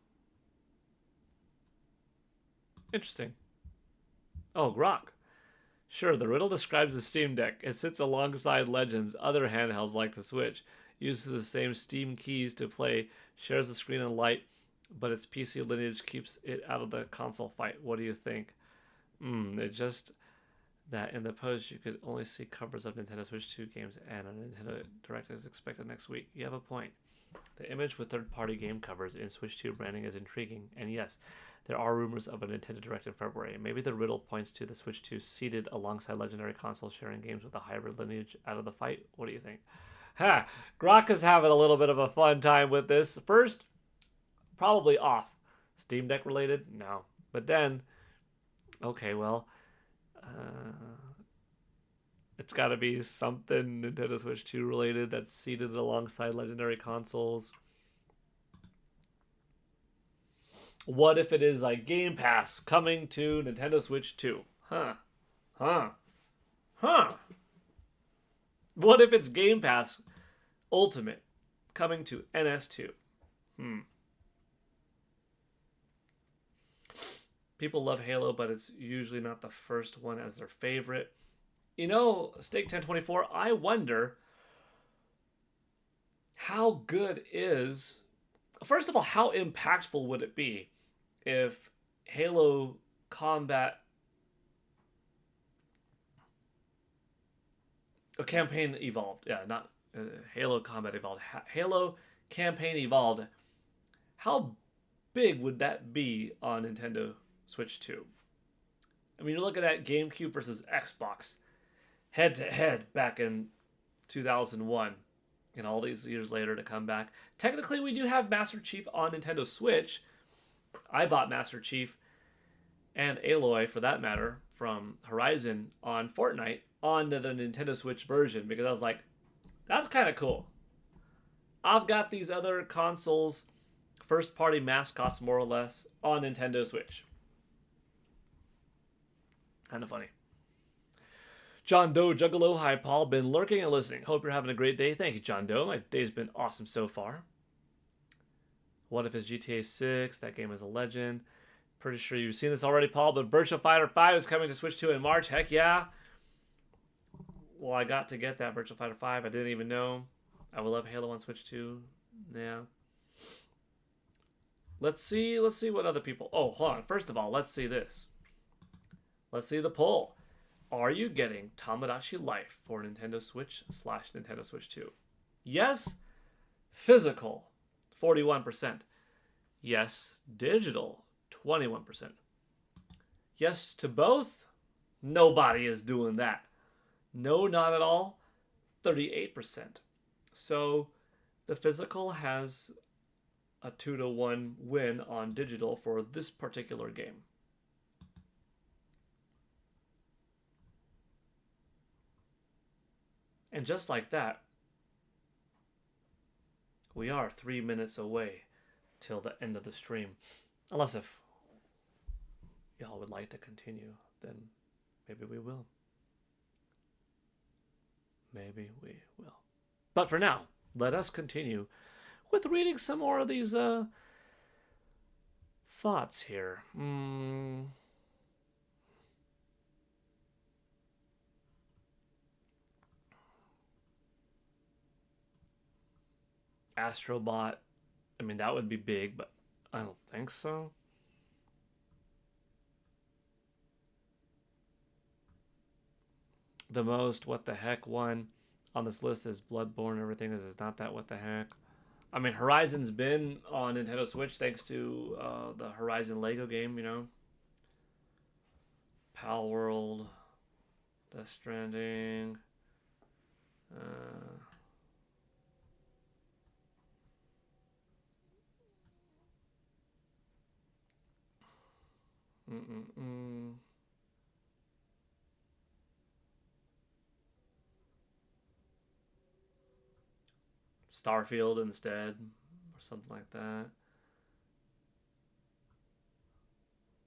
Interesting. Oh, Grok. Sure, the riddle describes the Steam Deck. It sits alongside Legends, other handhelds like the Switch, uses the same Steam keys to play, shares the screen and light, but its PC lineage keeps it out of the console fight. What do you think? It just that in the post you could only see covers of Nintendo Switch 2 games and a Nintendo Direct is expected next week. You have a point. The image with third-party game covers in Switch 2 branding is intriguing, and yes, there are rumors of a Nintendo Direct in February. Maybe the riddle points to the Switch 2 seated alongside legendary consoles sharing games with a hybrid lineage out of the fight. What do you think? Grok is having a little bit of a fun time with this. First, probably off. Steam Deck related? No. But then, okay, well, it's got to be something Nintendo Switch 2 related that's seated alongside legendary consoles. What if it is like Game Pass coming to Nintendo Switch 2? What if it's Game Pass Ultimate coming to NS2? People love Halo, but it's usually not the first one as their favorite. You know, Steak 1024, I wonder how good is... First of all, how impactful would it be if Halo Combat... A campaign evolved. Yeah, not Halo Combat evolved. Halo Campaign evolved. How big would that be on Nintendo Switch 2? I mean, you look at that GameCube versus Xbox head to head back in 2001, and all these years later to come back. Technically, we do have Master Chief on Nintendo Switch. I bought Master Chief and Aloy, for that matter, from Horizon on Fortnite on the Nintendo Switch version because I was like, that's kind of cool. I've got these other consoles, first-party mascots, more or less, on Nintendo Switch. Kind of funny. John Doe, Juggalo, hi Paul, been lurking and listening. Hope you're having a great day. Thank you, John Doe. My day's been awesome so far. What if it's GTA 6? That game is a legend. Pretty sure you've seen this already, Paul, but Virtua Fighter 5 is coming to Switch 2 in March. Heck yeah. Well, I got to get that Virtua Fighter 5. I didn't even know. I would love Halo on Switch 2. Yeah. Let's see what other people... Oh, hold on. First of all, let's see this. Let's see the poll. Are you getting Tomadachi Life for Nintendo Switch / Nintendo Switch 2? Yes, physical, 41%. Yes, digital, 21%. Yes to both? Nobody is doing that. No, not at all, 38%. So the physical has a 2-to-1 win on digital for this particular game. And just like that, we are 3 minutes away till the end of the stream. Unless if y'all would like to continue, then maybe we will. Maybe we will. But for now, let us continue with reading some more of these thoughts here. Astrobot. I mean, that would be big, but I don't think so. The most what the heck one on this list is Bloodborne. Everything is not that what the heck. I mean, Horizon's been on Nintendo Switch thanks to the Horizon Lego game, you know. Pal World, Death Stranding. Starfield instead, or something like that.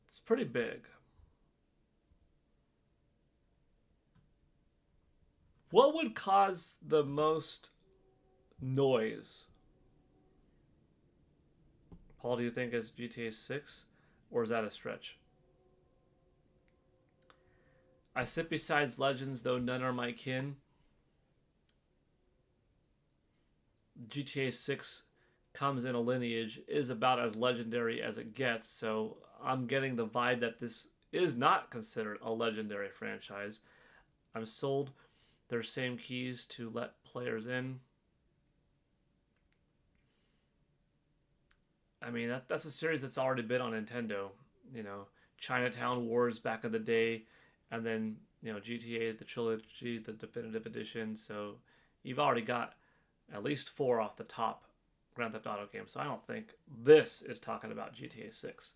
It's pretty big. What would cause the most noise? Paul, do you think it's GTA 6? Or is that a stretch? I sit beside legends, though none are my kin. GTA 6 comes in a lineage, is about as legendary as it gets, so I'm getting the vibe that this is not considered a legendary franchise. I'm sold their same keys to let players in. I mean, that's a series that's already been on Nintendo. You know, Chinatown Wars back in the day, and then, you know, GTA, the trilogy, the definitive edition. So you've already got at least 4 off the top Grand Theft Auto games. So I don't think this is talking about GTA 6.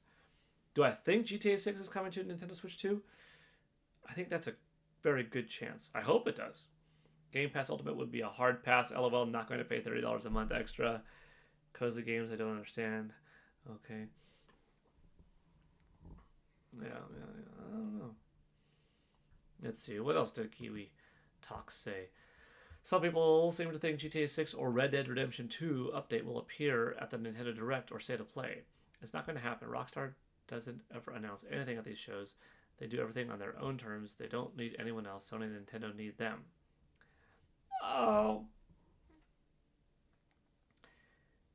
Do I think GTA 6 is coming to Nintendo Switch 2? I think that's a very good chance. I hope it does. Game Pass Ultimate would be a hard pass. LOL, not going to pay $30 a month extra. Cozy games I don't understand. Okay. Yeah, I don't know. Let's see. What else did Kiwi Talk say? Some people seem to think GTA 6 or Red Dead Redemption 2 update will appear at the Nintendo Direct or State of Play. It's not going to happen. Rockstar doesn't ever announce anything at these shows. They do everything on their own terms. They don't need anyone else. Sony and Nintendo need them. Oh.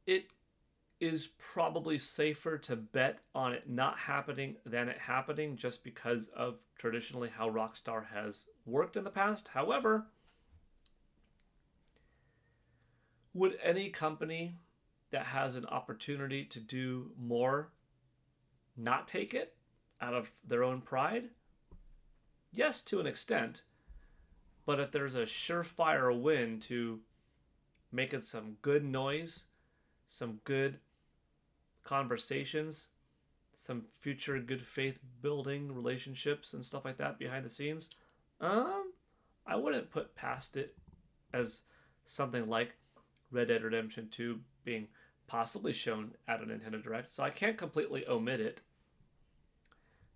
It is probably safer to bet on it not happening than it happening just because of traditionally how Rockstar has worked in the past. However, would any company that has an opportunity to do more not take it out of their own pride? Yes, to an extent. But if there's a surefire win to making some good noise, some good conversations, some future good faith building relationships and stuff like that behind the scenes, I wouldn't put past it as something like Red Dead Redemption 2 being possibly shown at a Nintendo Direct. So I can't completely omit it.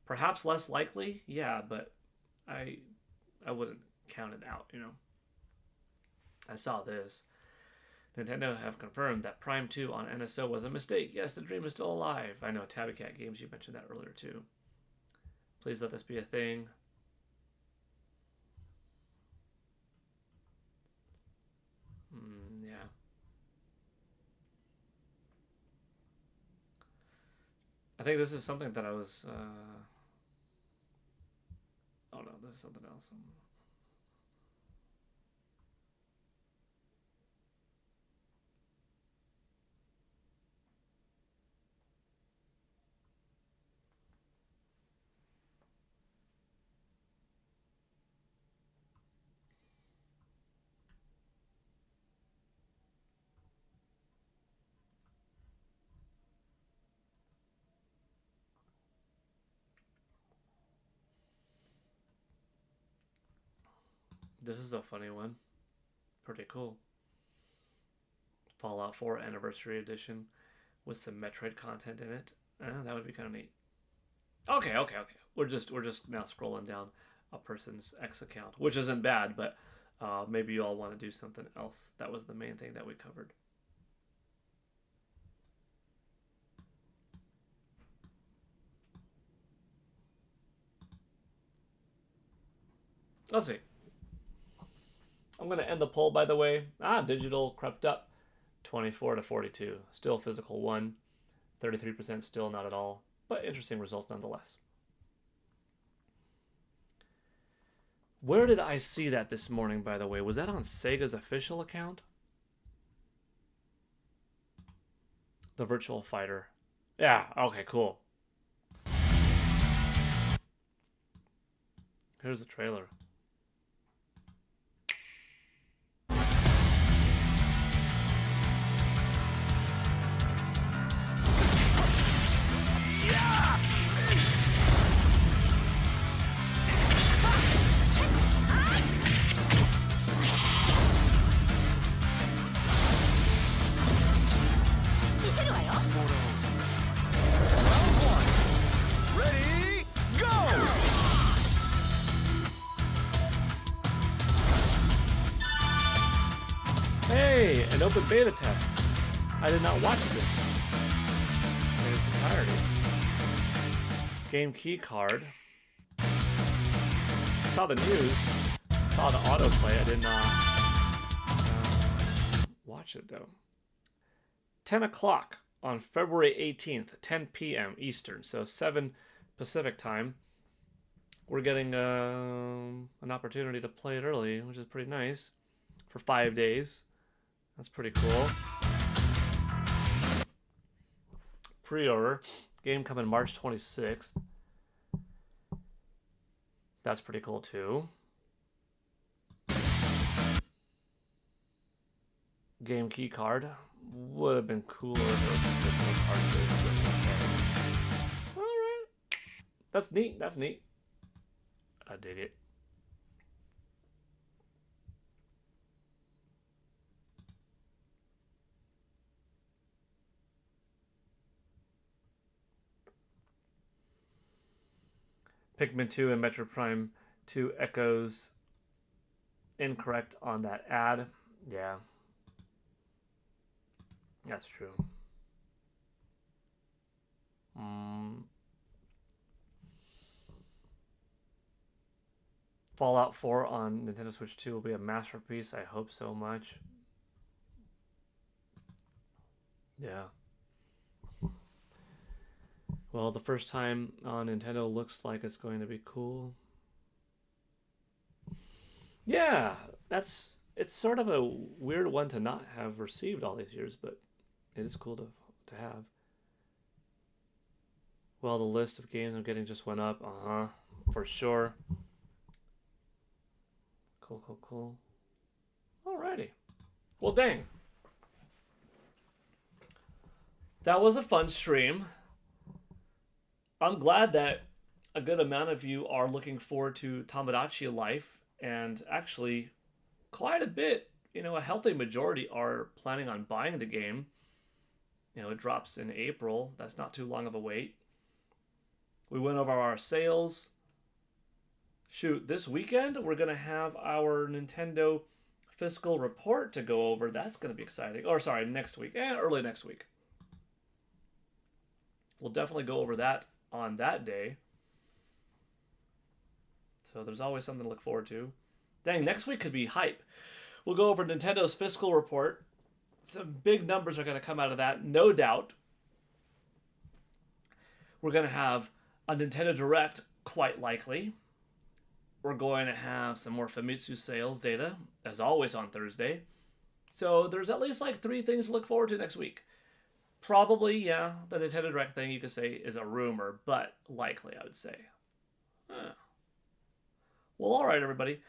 Perhaps less likely, yeah, but I wouldn't count it out, you know. I saw this. Nintendo have confirmed that Prime 2 on NSO was a mistake. Yes, the dream is still alive. I know, Tabby Cat Games, you mentioned that earlier too. Please let this be a thing. Yeah. I think this is something that I was... Oh no, this is something else. This is a funny one. Pretty cool. Fallout 4 Anniversary Edition with some Metroid content in it. That would be kind of neat. Okay. We're just now scrolling down a person's X account, which isn't bad, but maybe you all want to do something else. That was the main thing that we covered. Let's see. I'm going to end the poll, by the way. Digital crept up 24 to 42. Still physical 1. 33% still not at all. But interesting results nonetheless. Where did I see that this morning, by the way? Was that on Sega's official account? The Virtual Fighter. Yeah, okay, cool. Here's the trailer. An open beta test. I did not watch this in its entirety. Game key card. Saw the news. Saw the autoplay. I did not watch it though. 10 o'clock on February 18th, 10 p.m. Eastern, so 7 Pacific time. We're getting an opportunity to play it early, which is pretty nice, for 5 days. That's pretty cool. Pre-order. Game coming March 26th. That's pretty cool too. Game key card. Would have been cooler if it was physical card. Alright. That's neat. That's neat. I dig it. Pikmin 2 and Metro Prime 2 echoes incorrect on that ad. Yeah. That's true. Fallout 4 on Nintendo Switch 2 will be a masterpiece. I hope so much. Yeah. Well, the first time on Nintendo looks like it's going to be cool. Yeah, it's sort of a weird one to not have received all these years, but It is cool to have. Well, the list of games I'm getting just went up. For sure. Cool, cool, cool. Alrighty. Well, dang. That was a fun stream. I'm glad that a good amount of you are looking forward to Tomadachi Life, and actually, quite a bit, a healthy majority are planning on buying the game. It drops in April. That's not too long of a wait. We went over our sales. Shoot, this weekend we're going to have our Nintendo fiscal report to go over. That's going to be exciting. Or, sorry, next week. Early next week. We'll definitely go over that on that day. So there's always something to look forward to. Dang, next week could be hype. We'll go over Nintendo's fiscal report. Some big numbers are going to come out of that, no doubt. We're going to have a Nintendo Direct, quite likely. We're going to have some more Famitsu Sales data, as always on Thursday. So there's at least like 3 things to look forward to next week. Probably, yeah, the Nintendo Direct thing you could say is a rumor, but likely, I would say. Well, alright, everybody.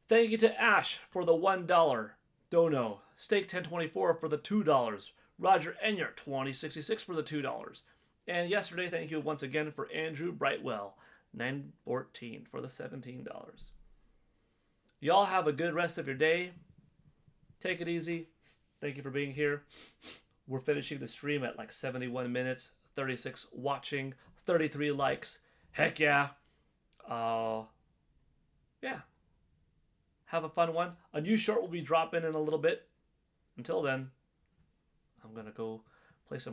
Thank you to Ash for the $1. Dono, Steak 1024 for the $2. Roger Enyart 2066 for the $2. And yesterday, thank you once again for Andrew Brightwell 914 for the $17. Y'all have a good rest of your day. Take it easy. Thank you for being here. We're finishing the stream at like 71 minutes, 36 watching, 33 likes. Heck yeah. Yeah. Have a fun one. A new short will be dropping in a little bit. Until then, I'm going to go play some